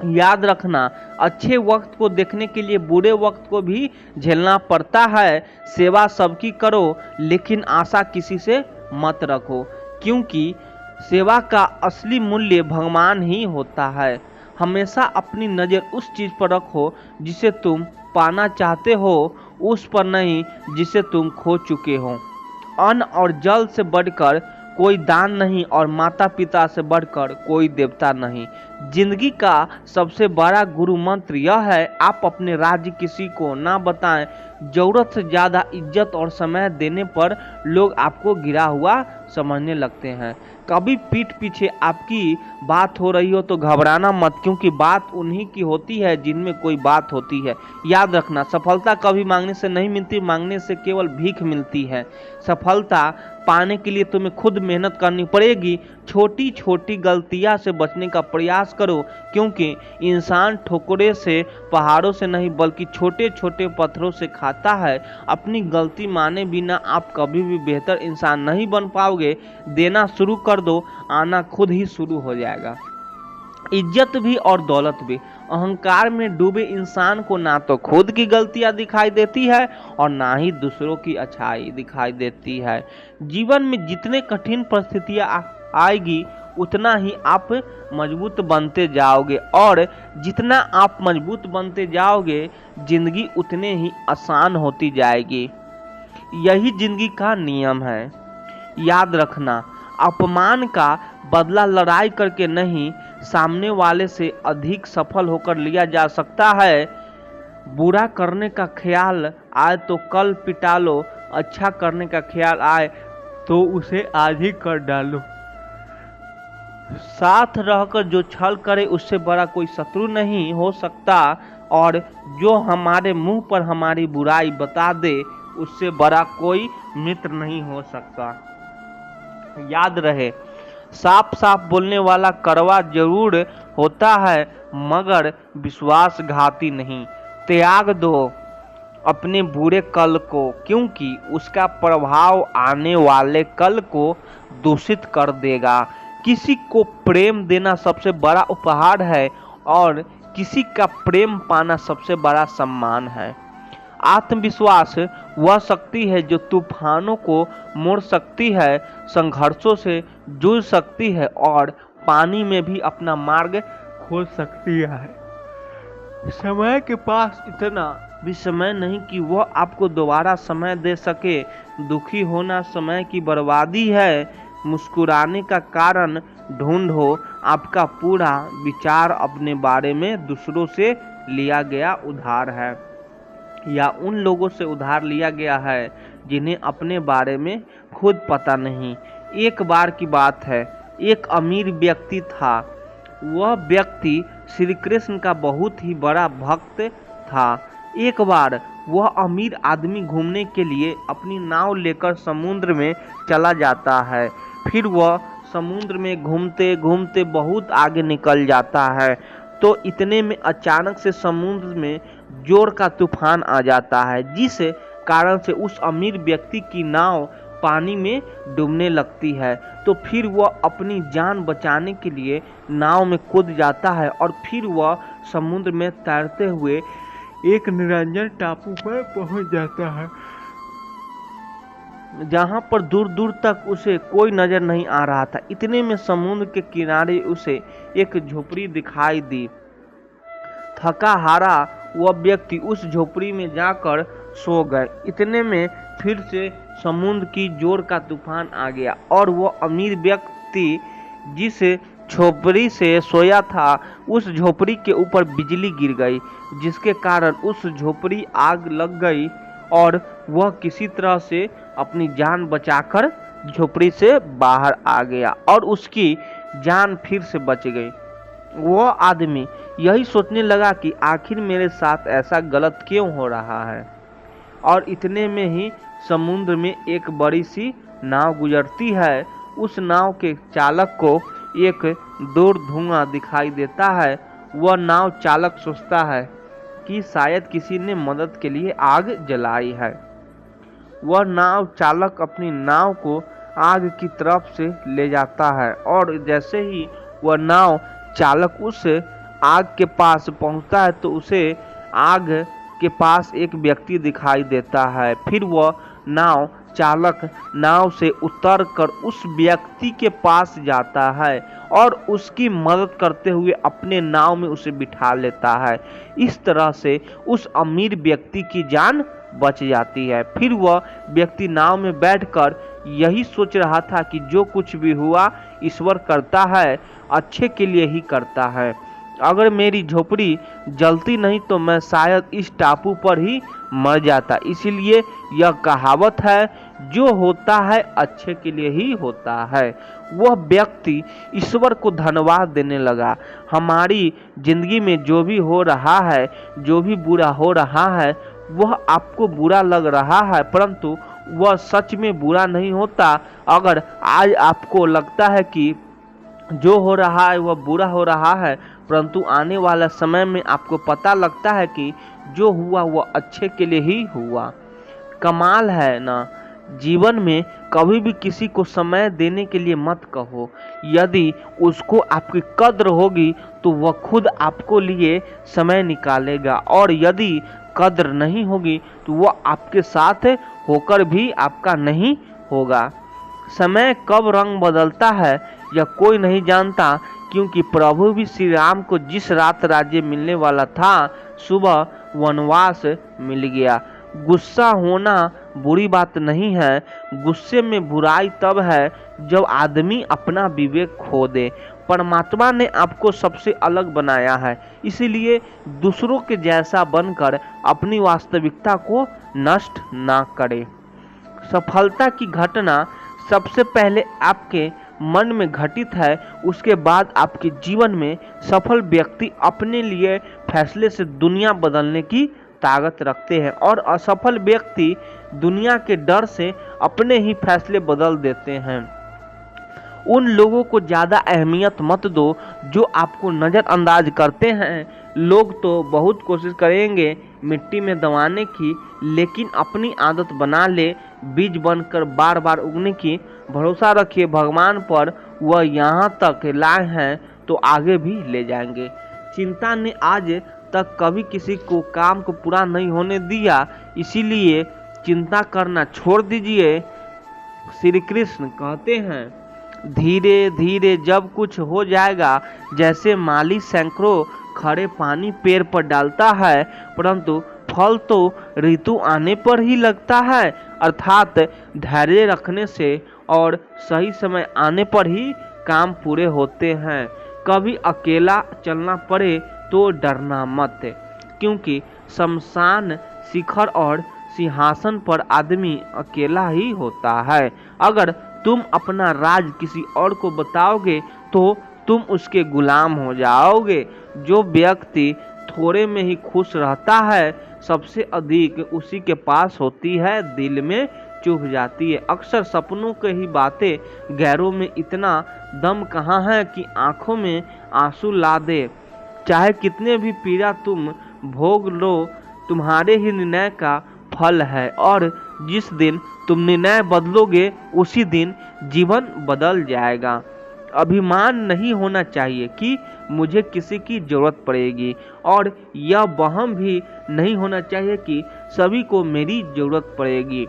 याद रखना, अच्छे वक्त को देखने के लिए बुरे वक्त को भी झेलना पड़ता है। सेवा सबकी करो, लेकिन आशा किसी से मत रखो, क्योंकि सेवा का असली मूल्य भगवान ही होता है। हमेशा अपनी नज़र उस चीज़ पर रखो जिसे तुम पाना चाहते हो, उस पर नहीं जिसे तुम खो चुके हो। अन्न और जल से बढ़कर कोई दान नहीं, और माता पिता से बढ़कर कोई देवता नहीं। जिंदगी का सबसे बड़ा गुरु मंत्र यह है, आप अपने राज्य किसी को ना बताएं। जरूरत से ज़्यादा इज्जत और समय देने पर लोग आपको गिरा हुआ समझने लगते हैं। कभी पीठ पीछे आपकी बात हो रही हो तो घबराना मत, क्योंकि बात उन्हीं की होती है जिनमें कोई बात होती है। याद रखना, सफलता कभी मांगने से नहीं मिलती, मांगने से केवल भीख मिलती है। सफलता पाने के लिए तुम्हें खुद मेहनत करनी पड़ेगी। छोटी छोटी गलतियां से बचने का प्रयास करो, क्योंकि इंसान ठोकरे से, पहाड़ों से नहीं बल्कि छोटे छोटे पत्थरों से खाता है। अपनी गलती माने बिना आप कभी भी बेहतर इंसान नहीं बन पाओगे। देना शुरू कर दो, आना खुद ही शुरू हो जाएगा। इज्जत भी और दौलत भी। अहंकार में डूबे इंसान को ना तो खुद की गलतियां दिखाई देती है और ना ही दूसरों की अच्छाई दिखाई देती है। जीवन में जितने कठिन परिस्थितियां आएगी उतना ही आप मजबूत बनते जाओगे, और जितना आप मजबूत बनते जाओगे जिंदगी उतने ही आसान होती जाएगी। यही जिंदगी का नियम है। याद रखना, अपमान का बदला लड़ाई करके नहीं, सामने वाले से अधिक सफल होकर लिया जा सकता है। बुरा करने का ख्याल आए तो कल पिटा लो, अच्छा करने का ख्याल आए तो उसे आज ही कर डालो। साथ रहकर जो छल करे उससे बड़ा कोई शत्रु नहीं हो सकता, और जो हमारे मुंह पर हमारी बुराई बता दे उससे बड़ा कोई मित्र नहीं हो सकता। याद रहे, साफ साफ बोलने वाला कड़वा जरूर होता है, मगर विश्वासघाती नहीं। त्याग दो अपने बुरे कल को, क्योंकि उसका प्रभाव आने वाले कल को दूषित कर देगा। किसी को प्रेम देना सबसे बड़ा उपहार है, और किसी का प्रेम पाना सबसे बड़ा सम्मान है। आत्मविश्वास वह शक्ति है जो तूफानों को मोड़ सकती है, संघर्षों से जूझ सकती है, और पानी में भी अपना मार्ग खोज सकती है। समय के पास इतना भी समय नहीं कि वह आपको दोबारा समय दे सके। दुखी होना समय की बर्बादी है। मुस्कुराने का कारण ढूंढो। आपका पूरा विचार अपने बारे में दूसरों से लिया गया उधार है, या उन लोगों से उधार लिया गया है जिन्हें अपने बारे में खुद पता नहीं। एक बार की बात है, एक अमीर व्यक्ति था। वह व्यक्ति श्री कृष्ण का बहुत ही बड़ा भक्त था। एक बार वह अमीर आदमी घूमने के लिए अपनी नाव लेकर समुद्र में चला जाता है। फिर वह समुद्र में घूमते घूमते बहुत आगे निकल जाता है। तो इतने में अचानक से समुद्र में जोर का तूफान आ जाता है, जिस कारण से उस अमीर व्यक्ति की नाव पानी में डूबने लगती है। तो फिर वह अपनी जान बचाने के लिए नाव में कूद जाता है और फिर वह समुद्र में तैरते हुए एक निरंजन टापू पर पहुंच जाता है, जहां पर दूर दूर तक उसे कोई नजर नहीं आ रहा था। इतने में समुद्र के किनारे उसे एक झोपड़ी दिखाई दी। थका हारा वह व्यक्ति उस झोपड़ी में जाकर सो गए। इतने में फिर से समुद्र की जोर का तूफान आ गया और वह अमीर व्यक्ति जिस झोपड़ी से सोया था, उस झोपड़ी के ऊपर बिजली गिर गई, जिसके कारण उस झोपड़ी आग लग गई और वह किसी तरह से अपनी जान बचाकर झोपड़ी से बाहर आ गया और उसकी जान फिर से बच गई। वह आदमी यही सोचने लगा कि आखिर मेरे साथ ऐसा गलत क्यों हो रहा है। और इतने में ही समुद्र में एक बड़ी सी नाव गुजरती है। उस नाव के चालक को एक दूर धुआं दिखाई देता है। वह नाव चालक सोचता है कि शायद किसी ने मदद के लिए आग जलाई है। वह नाव चालक अपनी नाव को आग की तरफ से ले जाता है और जैसे ही वह नाव चालक उस आग के पास पहुंचता है तो उसे आग के पास एक व्यक्ति दिखाई देता है। फिर वह नाव चालक नाव से उतरकर उस व्यक्ति के पास जाता है और उसकी मदद करते हुए अपने नाव में उसे बिठा लेता है। इस तरह से उस अमीर व्यक्ति की जान बच जाती है। फिर वह व्यक्ति नाव में बैठकर यही सोच रहा था कि जो कुछ भी हुआ ईश्वर करता है, अच्छे के लिए ही करता है। अगर मेरी झोपड़ी जलती नहीं तो मैं शायद इस टापू पर ही मर जाता। इसीलिए यह कहावत है, जो होता है अच्छे के लिए ही होता है। वह व्यक्ति ईश्वर को धन्यवाद देने लगा। हमारी जिंदगी में जो भी हो रहा है, जो भी बुरा हो रहा है, वह आपको बुरा लग रहा है, परंतु वह सच में बुरा नहीं होता। अगर आज आपको लगता है कि जो हो रहा है वह बुरा हो रहा है, परंतु आने वाला समय में आपको पता लगता है कि जो हुआ वह अच्छे के लिए ही हुआ। कमाल है ना। जीवन में कभी भी किसी को समय देने के लिए मत कहो। यदि उसको आपकी कद्र होगी तो वह खुद आपको लिए समय निकालेगा, और यदि कद्र नहीं होगी तो वह आपके साथ होकर भी आपका नहीं होगा। समय कब रंग बदलता है यह कोई नहीं जानता, क्योंकि प्रभु भी श्री राम को जिस रात राज्य मिलने वाला था, सुबह वनवास मिल गया। गुस्सा होना बुरी बात नहीं है। गुस्से में बुराई तब है जब आदमी अपना विवेक खो दे। परमात्मा ने आपको सबसे अलग बनाया है, इसीलिए दूसरों के जैसा बनकर अपनी वास्तविकता को नष्ट ना करें। सफलता की घटना सबसे पहले आपके मन में घटित है, उसके बाद आपके जीवन में सफल व्यक्ति अपने लिए फैसले से दुनिया बदलने की ताकत रखते हैं, और असफल व्यक्ति दुनिया के डर से अपने ही फैसले बदल देते हैं। उन लोगों को ज़्यादा अहमियत मत दो जो आपको नज़रअंदाज करते हैं। लोग तो बहुत कोशिश करेंगे मिट्टी में दबाने की, लेकिन अपनी आदत बना ले बीज बनकर बार बार उगने की। भरोसा रखिए भगवान पर, वह यहाँ तक लाए हैं तो आगे भी ले जाएंगे। चिंता ने आज तक कभी किसी को काम को पूरा नहीं होने दिया, इसीलिए चिंता करना छोड़ दीजिए। श्री कृष्ण कहते हैं, धीरे धीरे जब कुछ हो जाएगा, जैसे माली सैकड़ों खड़े पानी पेड़ पर डालता है, परंतु फल तो ऋतु आने पर ही लगता है। अर्थात धैर्य रखने से और सही समय आने पर ही काम पूरे होते हैं। कभी अकेला चलना पड़े तो डरना मत, क्योंकि शमशान शिखर और सिंहासन पर आदमी अकेला ही होता है। अगर तुम अपना राज किसी और को बताओगे तो तुम उसके गुलाम हो जाओगे। जो व्यक्ति थोड़े में ही खुश रहता है, सबसे अधिक उसी के पास होती है, दिल में चुभ जाती है। अक्सर सपनों की ही बातें गैरों में इतना दम कहाँ है कि आंखों में आंसू ला दे। चाहे कितने भी पीड़ा तुम भोग लो, तुम्हारे ही निर्णय का फल है, और जिस दिन तुम निर्णय बदलोगे उसी दिन जीवन बदल जाएगा। अभिमान नहीं होना चाहिए कि मुझे किसी की जरूरत पड़ेगी, और यह वहम भी नहीं होना चाहिए कि सभी को मेरी जरूरत पड़ेगी।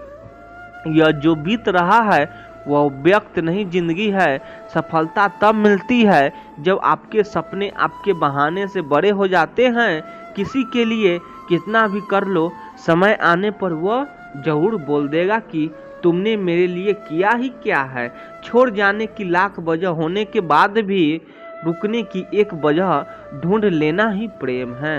यह जो बीत रहा है वह व्यक्त नहीं, जिंदगी है। सफलता तब मिलती है जब आपके सपने आपके बहाने से बड़े हो जाते हैं। किसी के लिए कितना भी कर लो, समय आने पर वह जरूर बोल देगा कि तुमने मेरे लिए किया ही क्या है। छोड़ जाने की लाख वजह होने के बाद भी रुकने की एक वजह ढूंढ लेना ही प्रेम है।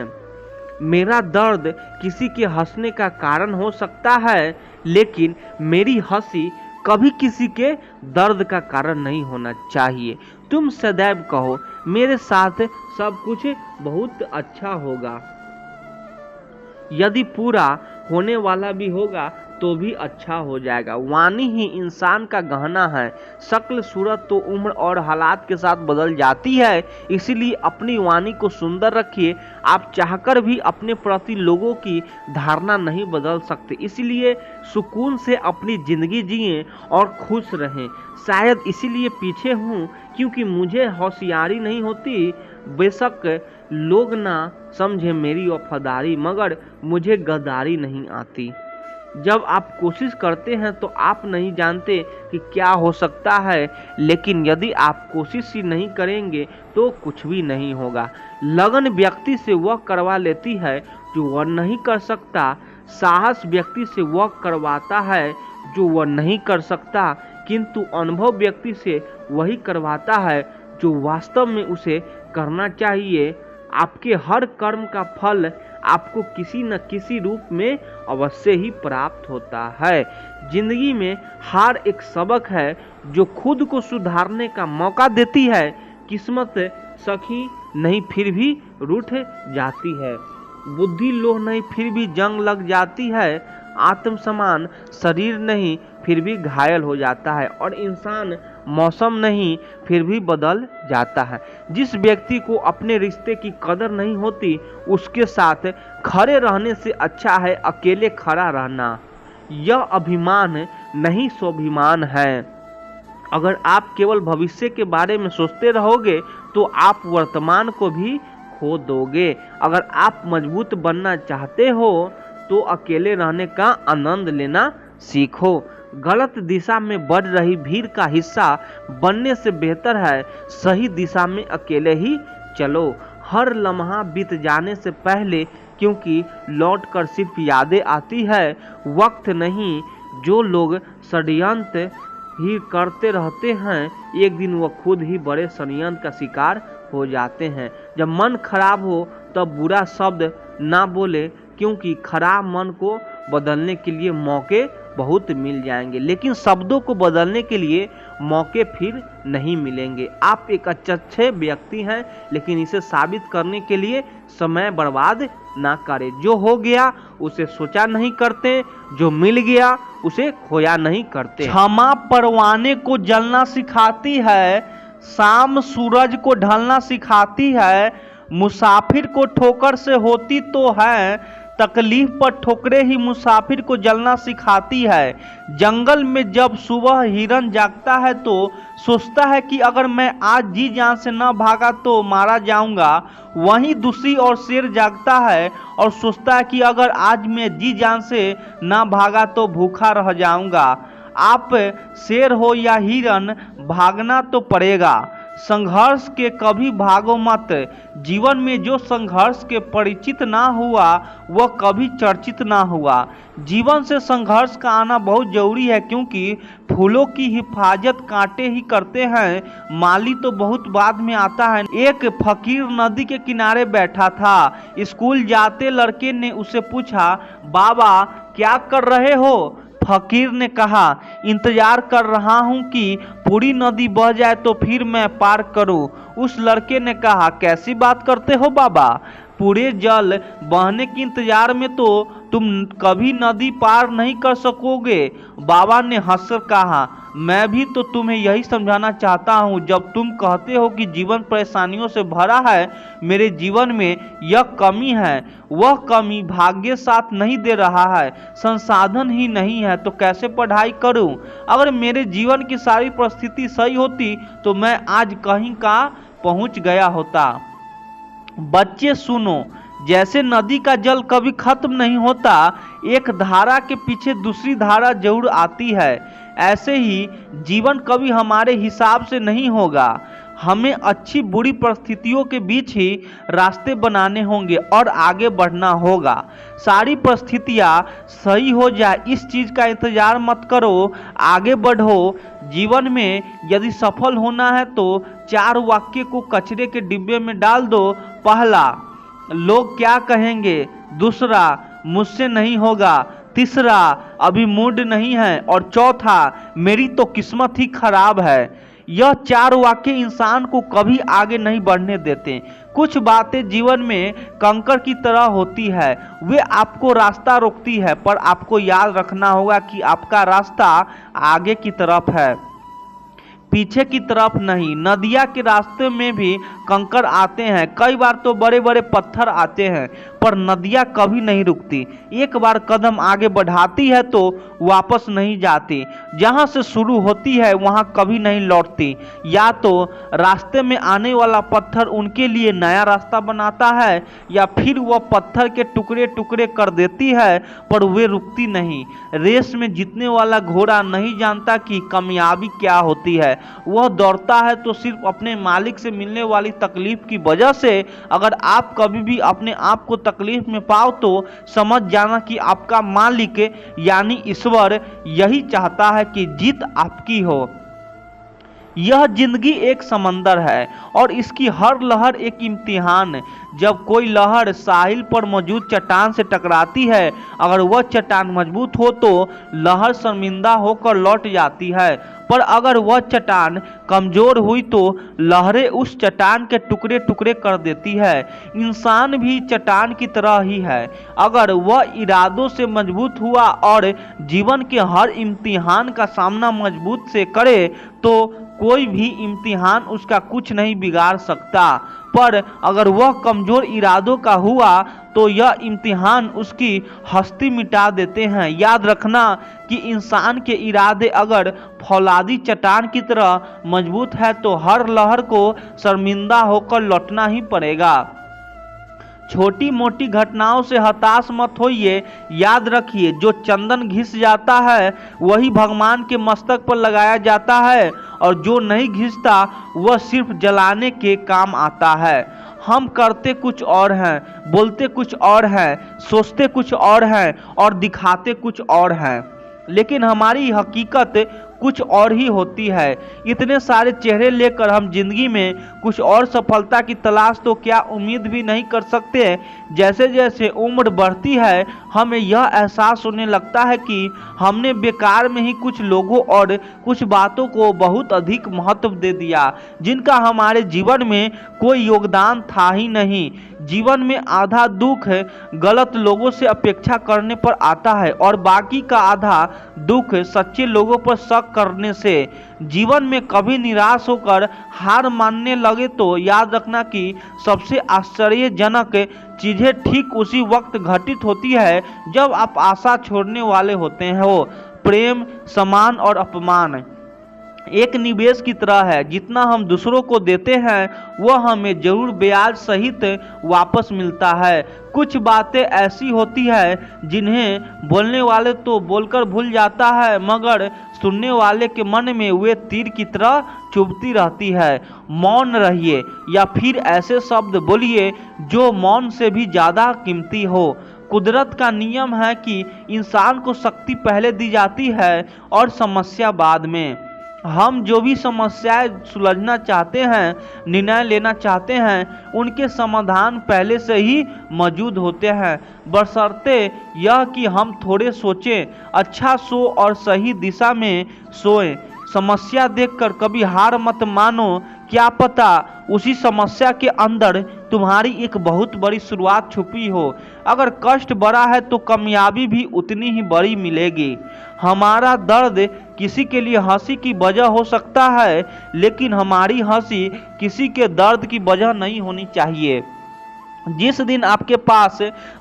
मेरा दर्द किसी के हंसने का कारण हो सकता है, लेकिन मेरी हंसी कभी किसी के दर्द का कारण नहीं होना चाहिए। तुम सदैव कहो मेरे साथ सब कुछ बहुत अच्छा होगा। यदि पूरा होने वाला भी होगा तो भी अच्छा हो जाएगा। वाणी ही इंसान का गहना है। शक्ल सूरत तो उम्र और हालात के साथ बदल जाती है, इसीलिए अपनी वाणी को सुंदर रखिए। आप चाहकर भी अपने प्रति लोगों की धारणा नहीं बदल सकते, इसलिए सुकून से अपनी जिंदगी जिएं और खुश रहें। शायद इसीलिए पीछे हूँ क्योंकि मुझे होशियारी नहीं होती। बेशक लोग ना समझे मेरी वफादारी, मगर मुझे गद्दारी नहीं आती। जब आप कोशिश करते हैं तो आप नहीं जानते कि क्या हो सकता है, लेकिन यदि आप कोशिश ही नहीं करेंगे तो कुछ भी नहीं होगा। लगन व्यक्ति से वह करवा लेती है जो वह नहीं कर सकता। साहस व्यक्ति से वह करवाता है जो वह नहीं कर सकता, किंतु अनुभव व्यक्ति से वही करवाता है जो वास्तव में उसे करना चाहिए। आपके हर कर्म का फल आपको किसी न किसी रूप में अवश्य ही प्राप्त होता है। जिंदगी में हार एक सबक है जो खुद को सुधारने का मौका देती है। किस्मत सखी नहीं फिर भी रूठ जाती है, बुद्धि लोह नहीं फिर भी जंग लग जाती है, आत्म समान शरीर नहीं फिर भी घायल हो जाता है, और इंसान मौसम नहीं फिर भी बदल जाता है। जिस व्यक्ति को अपने रिश्ते की कदर नहीं होती, उसके साथ खड़े रहने से अच्छा है अकेले खड़ा रहना। यह अभिमान नहीं स्वाभिमान है। अगर आप केवल भविष्य के बारे में सोचते रहोगे तो आप वर्तमान को भी खो दोगे। अगर आप मजबूत बनना चाहते हो तो अकेले रहने का आनंद लेना सीखो। गलत दिशा में बढ़ रही भीड़ का हिस्सा बनने से बेहतर है सही दिशा में अकेले ही चलो। हर लम्हा बीत जाने से पहले, क्योंकि लौटकर सिर्फ यादें आती है, वक्त नहीं। जो लोग षड्यंत्र ही करते रहते हैं, एक दिन वह खुद ही बड़े षड्यंत्र का शिकार हो जाते हैं। जब मन खराब हो तब बुरा शब्द ना बोले, क्योंकि खराब मन को बदलने के लिए मौके बहुत मिल जाएंगे, लेकिन शब्दों को बदलने के लिए मौके फिर नहीं मिलेंगे। आप एक अच्छे व्यक्ति हैं, लेकिन इसे साबित करने के लिए समय बर्बाद ना करें। जो हो गया उसे सोचा नहीं करते, जो मिल गया उसे खोया नहीं करते। क्षमा परवाने को जलना सिखाती है, शाम सूरज को ढलना सिखाती है, मुसाफिर को ठोकर से होती तो है, तकलीफ पर ठोकरे ही मुसाफिर को जलना सिखाती है। जंगल में जब सुबह हिरन जागता है तो सोचता है कि अगर मैं आज जी जान से न भागा तो मारा जाऊंगा। वहीं दूसरी ओर शेर जागता है और सोचता है कि अगर आज मैं जी जान से न भागा तो भूखा रह जाऊंगा। आप शेर हो या हिरन, भागना तो पड़ेगा। संघर्ष के कभी भागो मत। जीवन में जो संघर्ष के परिचित ना हुआ वह कभी चर्चित ना हुआ। जीवन से संघर्ष का आना बहुत जरूरी है, क्योंकि फूलों की हिफाजत कांटे ही करते हैं, माली तो बहुत बाद में आता है। एक फकीर नदी के किनारे बैठा था। स्कूल जाते लड़के ने उसे पूछा, बाबा क्या कर रहे हो? फकीर ने कहा, इंतजार कर रहा हूँ कि पूरी नदी बह जाए तो फिर मैं पार करूँ। उस लड़के ने कहा, कैसी बात करते हो बाबा? पूरे जल बहने के इंतजार में तो तुम कभी नदी पार नहीं कर सकोगे। बाबा ने हंसकर कहा, मैं भी तो तुम्हें यही समझाना चाहता हूँ। जब तुम कहते हो कि जीवन परेशानियों से भरा है, मेरे जीवन में यह कमी है। वह कमी भाग्य साथ नहीं दे रहा है, संसाधन ही नहीं है, तो कैसे पढ़ाई करूँ? अगर मेरे जीवन की सारी परिस्थिति सही होती तो मैं आज कहीं का पहुँच गया होता। बच्चे सुनो, जैसे नदी का जल कभी खत्म नहीं होता, एक धारा के पीछे दूसरी धारा जरूर आती है, ऐसे ही जीवन कभी हमारे हिसाब से नहीं होगा। हमें अच्छी बुरी परिस्थितियों के बीच ही रास्ते बनाने होंगे और आगे बढ़ना होगा। सारी परिस्थितियाँ सही हो जाए इस चीज़ का इंतजार मत करो, आगे बढ़ो। जीवन में यदि सफल होना है तो 4 वाक्य को कचरे के डिब्बे में डाल दो। पहला, लोग क्या कहेंगे? दूसरा, मुझसे नहीं होगा। तीसरा, अभी मूड नहीं है। और चौथा, मेरी तो किस्मत ही खराब है। यह 4 वाक्य इंसान को कभी आगे नहीं बढ़ने देते। कुछ बातें जीवन में कंकड़ की तरह होती है, वे आपको रास्ता रोकती है, पर आपको याद रखना होगा कि आपका रास्ता आगे की तरफ है, पीछे की तरफ नहीं। नदिया के रास्ते में भी कंकड़ आते हैं, कई बार तो बड़े बड़े पत्थर आते हैं, पर नदियाँ कभी नहीं रुकती। एक बार कदम आगे बढ़ाती है तो वापस नहीं जाती। जहाँ से शुरू होती है वहाँ कभी नहीं लौटती। या तो रास्ते में आने वाला पत्थर उनके लिए नया रास्ता बनाता है, या फिर वह पत्थर के टुकड़े टुकड़े कर देती है, पर वे रुकती नहीं। रेस में जीतने वाला घोड़ा नहीं जानता कि कामयाबी क्या होती है। वह दौड़ता है तो सिर्फ अपने मालिक से मिलने वाली तकलीफ की वजह से। अगर आप कभी भी अपने आप को तकलीफ में पाओ तो समझ जाना कि आपका मालिक यानी ईश्वर यही चाहता है कि जीत आपकी हो। यह जिंदगी एक समंदर है और इसकी हर लहर एक इम्तिहान है। जब कोई लहर साहिल पर मौजूद चट्टान से टकराती है, अगर वह चट्टान मजबूत हो तो लहर शर्मिंदा होकर लौट जाती है, पर अगर वह चट्टान कमजोर हुई तो लहरें उस चट्टान के टुकड़े टुकड़े कर देती है। इंसान भी चट्टान की तरह ही है। अगर वह इरादों से मजबूत हुआ और जीवन के हर इम्तिहान का सामना मजबूत से करे तो कोई भी इम्तिहान उसका कुछ नहीं बिगाड़ सकता। पर अगर वह कमजोर इरादों का हुआ तो यह इम्तिहान उसकी हस्ती मिटा देते हैं। याद रखना कि इंसान के इरादे अगर फौलादी चट्टान की तरह मजबूत है तो हर लहर को शर्मिंदा होकर लौटना ही पड़ेगा। छोटी मोटी घटनाओं से हताश मत होइए। याद रखिए, जो चंदन घिस जाता है वही भगवान के मस्तक पर लगाया जाता है, और जो नहीं घिसता वह सिर्फ जलाने के काम आता है। हम करते कुछ और हैं, बोलते कुछ और हैं, सोचते कुछ और हैं और दिखाते कुछ और हैं, लेकिन हमारी हकीकत कुछ और ही होती है। इतने सारे चेहरे लेकर हम जिंदगी में कुछ और सफलता की तलाश तो क्या उम्मीद भी नहीं कर सकते। जैसे जैसे उम्र बढ़ती है हमें यह एहसास होने लगता है कि हमने बेकार में ही कुछ लोगों और कुछ बातों को बहुत अधिक महत्व दे दिया, जिनका हमारे जीवन में कोई योगदान था ही नहीं। जीवन में आधा दुख गलत लोगों से अपेक्षा करने पर आता है और बाकी का आधा दुख सच्चे लोगों पर शक करने से। जीवन में कभी निराश होकर हार मानने लगे तो याद रखना कि सबसे आश्चर्यजनक चीजें ठीक उसी वक्त घटित होती है जब आप आशा छोड़ने वाले होते हो। प्रेम, सम्मान और अपमान एक निवेश की तरह है। जितना हम दूसरों को देते हैं वह हमें जरूर ब्याज सहित वापस मिलता है। कुछ बातें ऐसी होती है जिन्हें बोलने वाले तो बोलकर भूल जाता है, मगर सुनने वाले के मन में वे तीर की तरह चुभती रहती है। मौन रहिए या फिर ऐसे शब्द बोलिए जो मौन से भी ज़्यादा कीमती हो। कुदरत का नियम है कि इंसान को शक्ति पहले दी जाती है और समस्या बाद में। हम जो भी समस्याएं सुलझना चाहते हैं, निर्णय लेना चाहते हैं, उनके समाधान पहले से ही मौजूद होते हैं, बशर्ते यह कि हम थोड़े सोचें, अच्छा सो और सही दिशा में सोएं। समस्या देखकर कभी हार मत मानो, क्या पता उसी समस्या के अंदर तुम्हारी एक बहुत बड़ी शुरुआत छुपी हो। अगर कष्ट बड़ा है तो कामयाबी भी उतनी ही बड़ी मिलेगी। हमारा दर्द किसी के लिए हंसी की वजह हो सकता है, लेकिन हमारी हंसी किसी के दर्द की वजह नहीं होनी चाहिए। जिस दिन आपके पास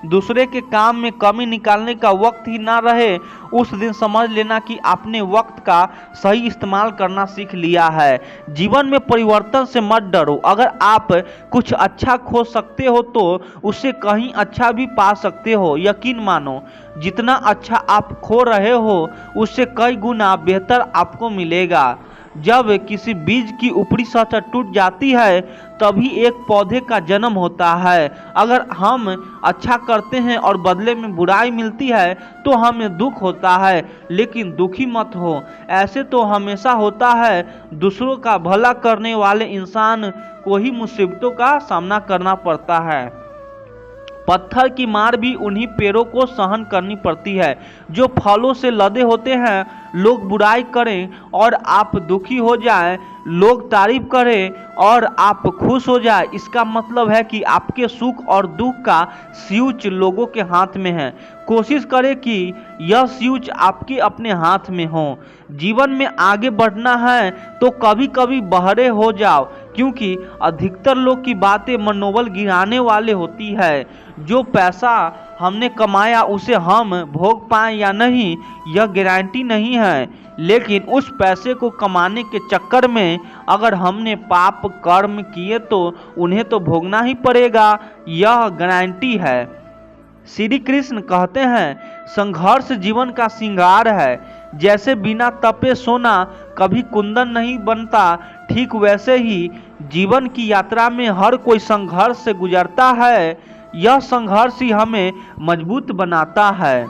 दूसरे के काम में कमी निकालने का वक्त ही ना रहे, उस दिन समझ लेना कि आपने वक्त का सही इस्तेमाल करना सीख लिया है। जीवन में परिवर्तन से मत डरो। अगर आप कुछ अच्छा खो सकते हो तो उससे कहीं अच्छा भी पा सकते हो। यकीन मानो, जितना अच्छा आप खो रहे हो उससे कई गुना बेहतर आपको मिलेगा। जब किसी बीज की ऊपरी सतह टूट जाती है तभी एक पौधे का जन्म होता है। अगर हम अच्छा करते हैं और बदले में बुराई मिलती है तो हमें दुख होता है, लेकिन दुखी मत हो। ऐसे तो हमेशा होता है। दूसरों का भला करने वाले इंसान को ही मुसीबतों का सामना करना पड़ता है। पत्थर की मार भी उन्हीं पेड़ों को सहन करनी पड़ती है जो फलों से लदे होते हैं। लोग बुराई करें और आप दुखी हो जाएं, लोग तारीफ करें और आप खुश हो जाएं, इसका मतलब है कि आपके सुख और दुख का स्विच लोगों के हाथ में है। कोशिश करें कि यह स्विच आपके अपने हाथ में हो। जीवन में आगे बढ़ना है तो कभी कभी बहरे हो जाओ, क्योंकि अधिकतर लोग की बातें मनोबल गिराने वाले होती है। जो पैसा हमने कमाया उसे हम भोग पाएं या नहीं यह गारंटी नहीं है, लेकिन उस पैसे को कमाने के चक्कर में अगर हमने पाप कर्म किए तो उन्हें तो भोगना ही पड़ेगा, यह गारंटी है। श्री कृष्ण कहते हैं, संघर्ष जीवन का श्रृंगार है। जैसे बिना तपे सोना कभी कुंदन नहीं बनता, ठीक वैसे ही जीवन की यात्रा में हर कोई संघर्ष से गुजरता है। यह संघर्ष ही हमें मजबूत बनाता है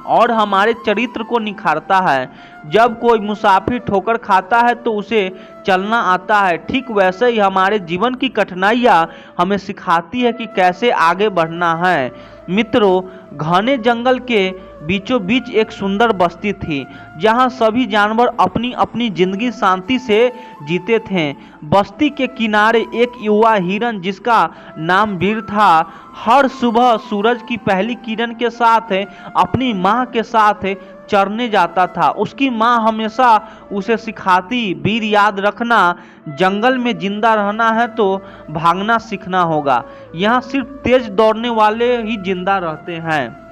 और हमारे चरित्र को निखारता है। जब कोई मुसाफिर ठोकर खाता है तो उसे चलना आता है, ठीक वैसे ही हमारे जीवन की कठिनाइयाँ हमें सिखाती है कि कैसे आगे बढ़ना है। मित्रों, घने जंगल के बीचों बीच एक सुंदर बस्ती थी जहां सभी जानवर अपनी अपनी जिंदगी शांति से जीते थे। बस्ती के किनारे एक युवा हिरन जिसका नाम वीर था, हर सुबह सूरज की पहली किरण के साथ अपनी माँ के साथ चरने जाता था। उसकी माँ हमेशा उसे सिखाती, वीर याद रखना, जंगल में जिंदा रहना है तो भागना सीखना होगा। यहाँ सिर्फ तेज दौड़ने वाले ही जिंदा रहते हैं।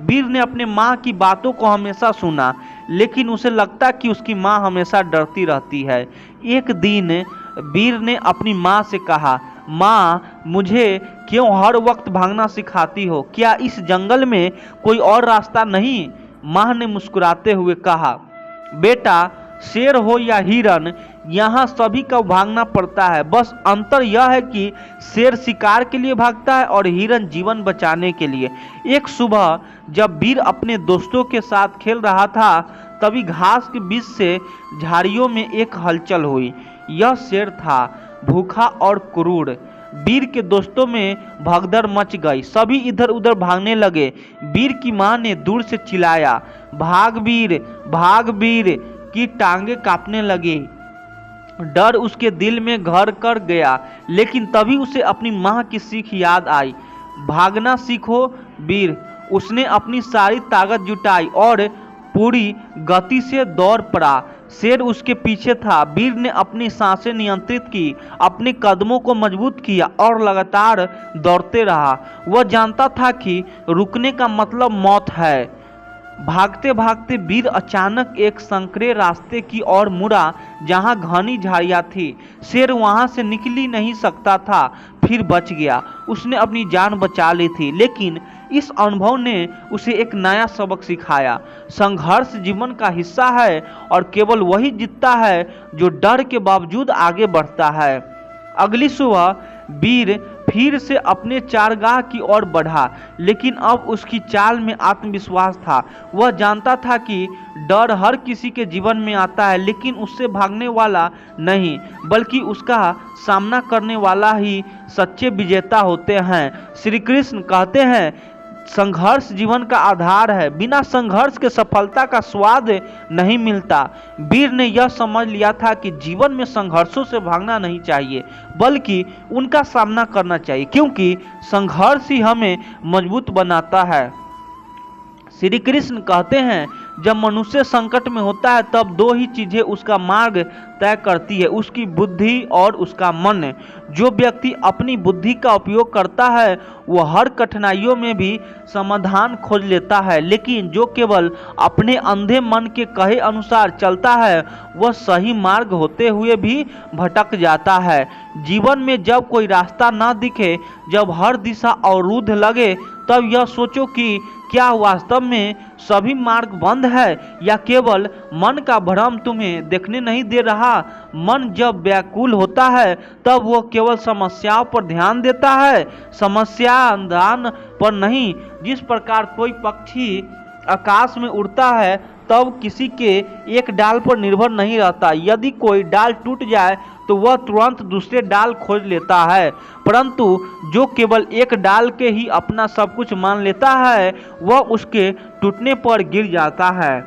वीर ने अपने माँ की बातों को हमेशा सुना, लेकिन उसे लगता कि उसकी माँ हमेशा डरती रहती है। एक दिन वीर ने अपनी माँ से कहा, माँ, मुझे क्यों हर वक्त भागना सिखाती हो? क्या इस जंगल में कोई और रास्ता नहीं? माँ ने मुस्कुराते हुए कहा, बेटा, शेर हो या हिरन, यहाँ सभी का भागना पड़ता है। बस अंतर यह है कि शेर शिकार के लिए भागता है और हिरन जीवन बचाने के लिए। एक सुबह जब वीर अपने दोस्तों के साथ खेल रहा था, तभी घास के बीच से झाड़ियों में एक हलचल हुई। यह शेर था, भूखा और क्रूर। वीर के दोस्तों में भगदड़ मच गई, सभी इधर उधर भागने लगे। वीर की माँ ने दूर से चिल्लाया, भाग वीर, भाग वीर! की टांगे कांपने लगी। डर उसके दिल में घर कर गया, लेकिन तभी उसे अपनी माँ की सीख याद आई। भागना सीखो वीर! उसने अपनी सारी ताकत जुटाई और पूरी गति से दौड़ पड़ा। शेर उसके पीछे था। वीर ने अपनी सांसें नियंत्रित की, अपने कदमों को मजबूत किया और लगातार दौड़ते रहा। वह जानता था कि रुकने का मतलब मौत है। भागते भागते वीर अचानक एक संकरे रास्ते की ओर मुड़ा जहां घनी झाड़ियां थी। शेर वहां से निकल ही नहीं सकता था, फिर बच गया। उसने अपनी जान बचा ली थी, लेकिन इस अनुभव ने उसे एक नया सबक सिखाया। संघर्ष जीवन का हिस्सा है और केवल वही जीतता है जो डर के बावजूद आगे बढ़ता है। अगली सुबह वीर फिर से अपने चारगाह की ओर बढ़ा, लेकिन अब उसकी चाल में आत्मविश्वास था। वह जानता था कि डर हर किसी के जीवन में आता है, लेकिन उससे भागने वाला नहीं, बल्कि उसका सामना करने वाला ही सच्चे विजेता होते हैं। श्री कृष्ण कहते हैं, संघर्ष जीवन का आधार है। बिना संघर्ष के सफलता का स्वाद नहीं मिलता। वीर ने यह समझ लिया था कि जीवन में संघर्षों से भागना नहीं चाहिए, बल्कि उनका सामना करना चाहिए, क्योंकि संघर्ष ही हमें मजबूत बनाता है। श्री कृष्ण कहते हैं, जब मनुष्य संकट में होता है तब दो ही चीजें उसका मार्ग तय करती है, उसकी बुद्धि और उसका मन। जो व्यक्ति अपनी बुद्धि का उपयोग करता है वह हर कठिनाइयों में भी समाधान खोज लेता है, लेकिन जो केवल अपने अंधे मन के कहे अनुसार चलता है वह सही मार्ग होते हुए भी भटक जाता है। जीवन में जब कोई रास्ता ना दिखे, जब हर दिशा अवरुद्ध लगे, तब यह सोचो कि क्या वास्तव में सभी मार्ग बंद है या केवल मन का भ्रम तुम्हें देखने नहीं दे रहा। मन जब व्याकुल होता है तब वो केवल समस्याओं पर ध्यान देता है, समाधान पर नहीं। जिस प्रकार कोई पक्षी आकाश में उड़ता है तब किसी के एक डाल पर निर्भर नहीं रहता। यदि कोई डाल टूट जाए तो वह तुरंत दूसरे डाल खोज लेता है, परंतु जो केवल एक डाल के ही अपना सब कुछ मान लेता है वह उसके टूटने पर गिर जाता है।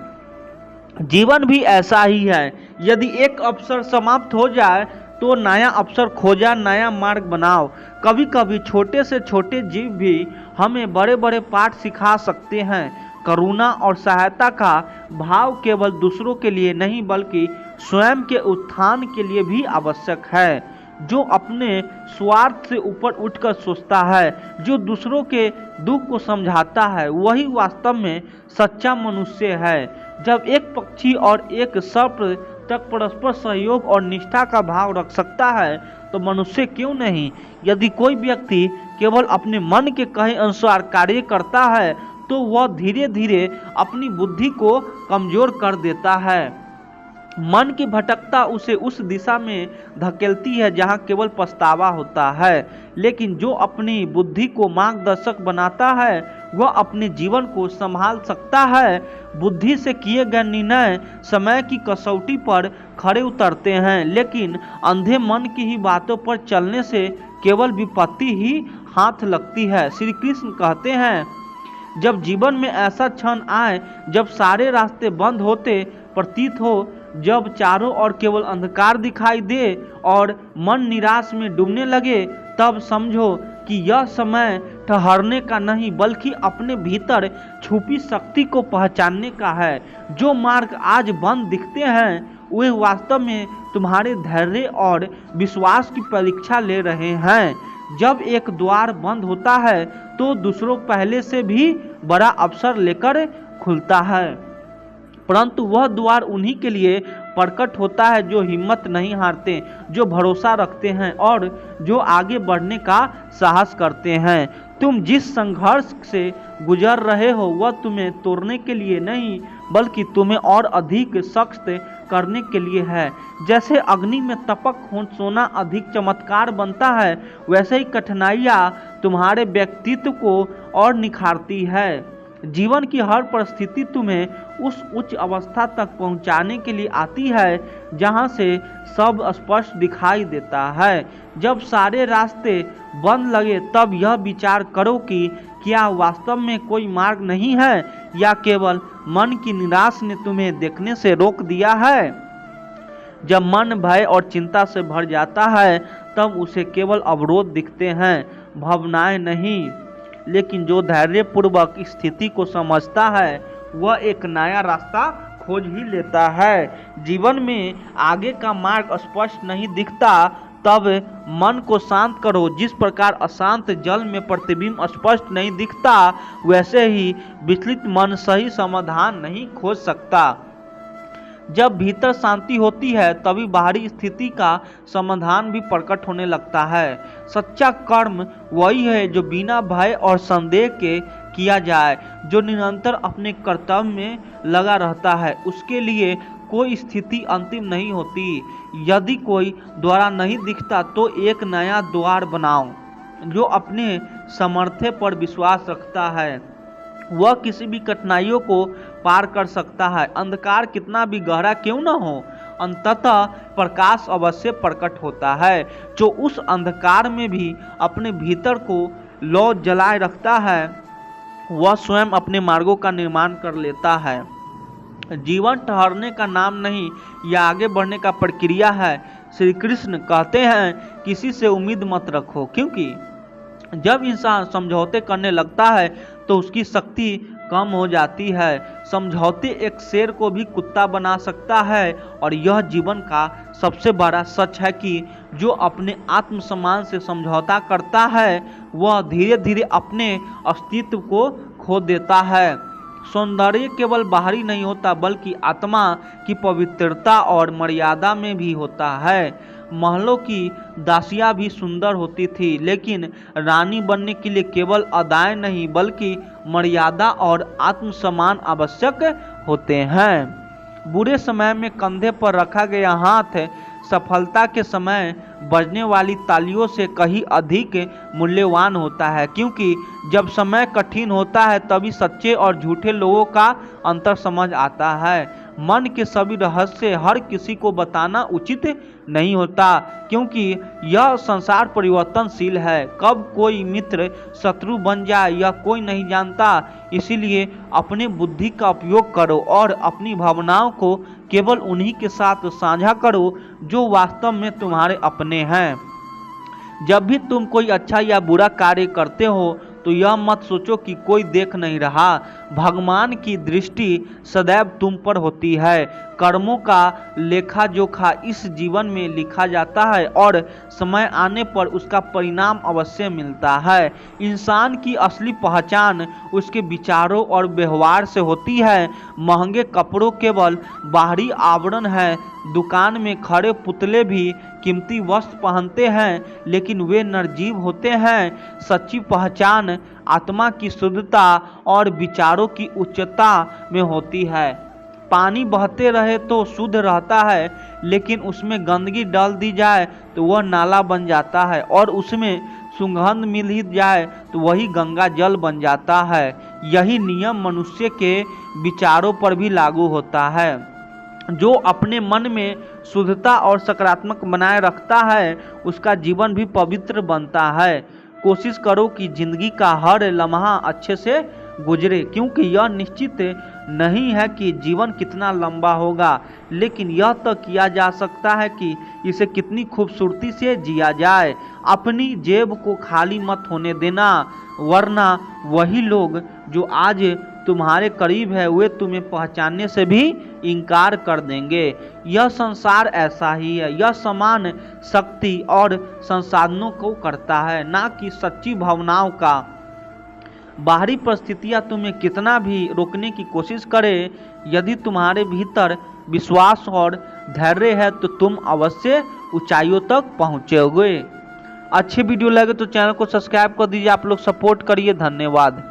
जीवन भी ऐसा ही है। यदि एक अवसर समाप्त हो जाए तो नया अवसर खोजा, नया मार्ग बनाओ। कभी कभी छोटे से छोटे जीव भी हमें बड़े बड़े पाठ सिखा सकते हैं। करुणा और सहायता का भाव केवल दूसरों के लिए नहीं बल्कि स्वयं के उत्थान के लिए भी आवश्यक है। जो अपने स्वार्थ से ऊपर उठकर सोचता है, जो दूसरों के दुख को समझाता है, वही वास्तव में सच्चा मनुष्य है। जब एक पक्षी और एक सर्प तक परस्पर सहयोग और निष्ठा का भाव रख सकता है तो मनुष्य क्यों नहीं। यदि कोई व्यक्ति केवल अपने मन के कहे अनुसार कार्य करता है तो वह धीरे धीरे अपनी बुद्धि को कमजोर कर देता है। मन की भटकता उसे उस दिशा में धकेलती है जहाँ केवल पछतावा होता है, लेकिन जो अपनी बुद्धि को मार्गदर्शक बनाता है वह अपने जीवन को संभाल सकता है। बुद्धि से किए गए निर्णय समय की कसौटी पर खड़े उतरते हैं, लेकिन अंधे मन की ही बातों पर चलने से केवल विपत्ति ही हाथ लगती है। श्री कृष्ण कहते हैं, जब जीवन में ऐसा क्षण आए जब सारे रास्ते बंद होते प्रतीत हो, जब चारों ओर केवल अंधकार दिखाई दे और मन निराश में डूबने लगे, तब समझो कि यह समय ठहरने का नहीं बल्कि अपने भीतर छुपी शक्ति को पहचानने का है। जो मार्ग आज बंद दिखते हैं वे वास्तव में तुम्हारे धैर्य और विश्वास की परीक्षा ले रहे हैं। जब एक द्वार बंद होता है तो दूसरों पहले से भी बड़ा अवसर लेकर खुलता है, परंतु वह द्वार उन्हीं के लिए प्रकट होता है जो हिम्मत नहीं हारते, जो भरोसा रखते हैं और जो आगे बढ़ने का साहस करते हैं। तुम जिस संघर्ष से गुजर रहे हो वह तुम्हें तोड़ने के लिए नहीं बल्कि तुम्हें और अधिक सख्त करने के लिए है। जैसे अग्नि में तपक सोना अधिक चमत्कार बनता है, वैसे ही कठिनाइयाँ तुम्हारे व्यक्तित्व को और निखारती है। जीवन की हर परिस्थिति तुम्हें उस उच्च अवस्था तक पहुंचाने के लिए आती है जहां से सब स्पष्ट दिखाई देता है। जब सारे रास्ते बंद लगे तब यह विचार करो कि क्या वास्तव में कोई मार्ग नहीं है या केवल मन की निराश ने तुम्हें देखने से रोक दिया है। जब मन भय और चिंता से भर जाता है तब उसे केवल अवरोध दिखते हैं, भावनाएं नहीं। लेकिन जो धैर्यपूर्वक स्थिति को समझता है वह एक नया रास्ता खोज ही लेता है। जीवन में आगे का मार्ग स्पष्ट नहीं दिखता तब मन को शांत करो। जिस प्रकार अशांत जल में प्रतिबिंब स्पष्ट नहीं दिखता वैसे ही विचलित मन सही समाधान नहीं खोज सकता। जब भीतर शांति होती है तभी बाहरी स्थिति का समाधान भी प्रकट होने लगता है। सच्चा कर्म वही है जो बिना भय और संदेह के किया जाए, जो निरंतर अपने कर्तव्य में लगा रहता है। उसके लिए कोई स्थिति अंतिम नहीं होती। यदि कोई द्वार नहीं दिखता तो एक नया द्वार बनाओ। जो अपने सामर्थ्य पर विश्वास रखता है वह किसी भी कठिनाइयों को पार कर सकता है। अंधकार कितना भी गहरा क्यों न हो, अंततः प्रकाश अवश्य प्रकट होता है। जो उस अंधकार में भी अपने भीतर को लौ जलाए रखता है वह स्वयं अपने मार्गों का निर्माण कर लेता है। जीवन ठहरने का नाम नहीं, यह आगे बढ़ने का प्रक्रिया है। श्री कृष्ण कहते हैं किसी से उम्मीद मत रखो, क्योंकि जब इंसान समझौते करने लगता है तो उसकी शक्ति कम हो जाती है। समझौते एक शेर को भी कुत्ता बना सकता है और यह जीवन का सबसे बड़ा सच है कि जो अपने आत्मसम्मान से समझौता करता है वह धीरे धीरे अपने अस्तित्व को खो देता है। सौंदर्य केवल बाहरी नहीं होता बल्कि आत्मा की पवित्रता और मर्यादा में भी होता है। महलों की दासियां भी सुंदर होती थी, लेकिन रानी बनने के लिए केवल अदाएं नहीं बल्कि मर्यादा और आत्मसम्मान आवश्यक होते हैं। बुरे समय में कंधे पर रखा गया हाथ सफलता के समय बजने वाली तालियों से कहीं अधिक मूल्यवान होता है, क्योंकि जब समय कठिन होता है तभी सच्चे और झूठे लोगों का अंतर समझ आता है। मन के सभी रहस्य हर किसी को बताना उचित नहीं होता, क्योंकि यह संसार परिवर्तनशील है। कब कोई मित्र शत्रु बन जाए यह कोई नहीं जानता। इसीलिए अपने बुद्धि का उपयोग करो और अपनी भावनाओं को केवल उन्हीं के साथ साझा करो जो वास्तव में तुम्हारे अपने हैं। जब भी तुम कोई अच्छा या बुरा कार्य करते हो तो यह मत सोचो कि कोई देख नहीं रहा। भगवान की दृष्टि सदैव तुम पर होती है। कर्मों का लेखा जोखा इस जीवन में लिखा जाता है और समय आने पर उसका परिणाम अवश्य मिलता है। इंसान की असली पहचान उसके विचारों और व्यवहार से होती है। महंगे कपड़ों केवल बाहरी आवरण है। दुकान में खड़े पुतले भी कीमती वस्त्र पहनते हैं, लेकिन वे निर्जीव होते हैं। सच्ची पहचान आत्मा की शुद्धता और विचारों की उच्चता में होती है। पानी बहते रहे तो शुद्ध रहता है, लेकिन उसमें गंदगी डाल दी जाए तो वह नाला बन जाता है, और उसमें सुगंध मिल ही जाए तो वही गंगा जल बन जाता है। यही नियम मनुष्य के विचारों पर भी लागू होता है। जो अपने मन में शुद्धता और सकारात्मक बनाए रखता है उसका जीवन भी पवित्र बनता है। कोशिश करो कि जिंदगी का हर लम्हा अच्छे से गुजरे, क्योंकि यह निश्चित नहीं है कि जीवन कितना लंबा होगा, लेकिन यह तो किया जा सकता है कि इसे कितनी खूबसूरती से जिया जाए। अपनी जेब को खाली मत होने देना, वरना वही लोग जो आज तुम्हारे करीब है वे तुम्हें पहचानने से भी इनकार कर देंगे। यह संसार ऐसा ही है। यह समान शक्ति और संसाधनों को करता है, ना कि सच्ची भावनाओं का। बाहरी परिस्थितियां तुम्हें कितना भी रोकने की कोशिश करें, यदि तुम्हारे भीतर विश्वास और धैर्य है तो तुम अवश्य ऊंचाइयों तक पहुंचोगे। अच्छी वीडियो लगे तो चैनल को सब्सक्राइब कर दीजिए। आप लोग सपोर्ट करिए। धन्यवाद।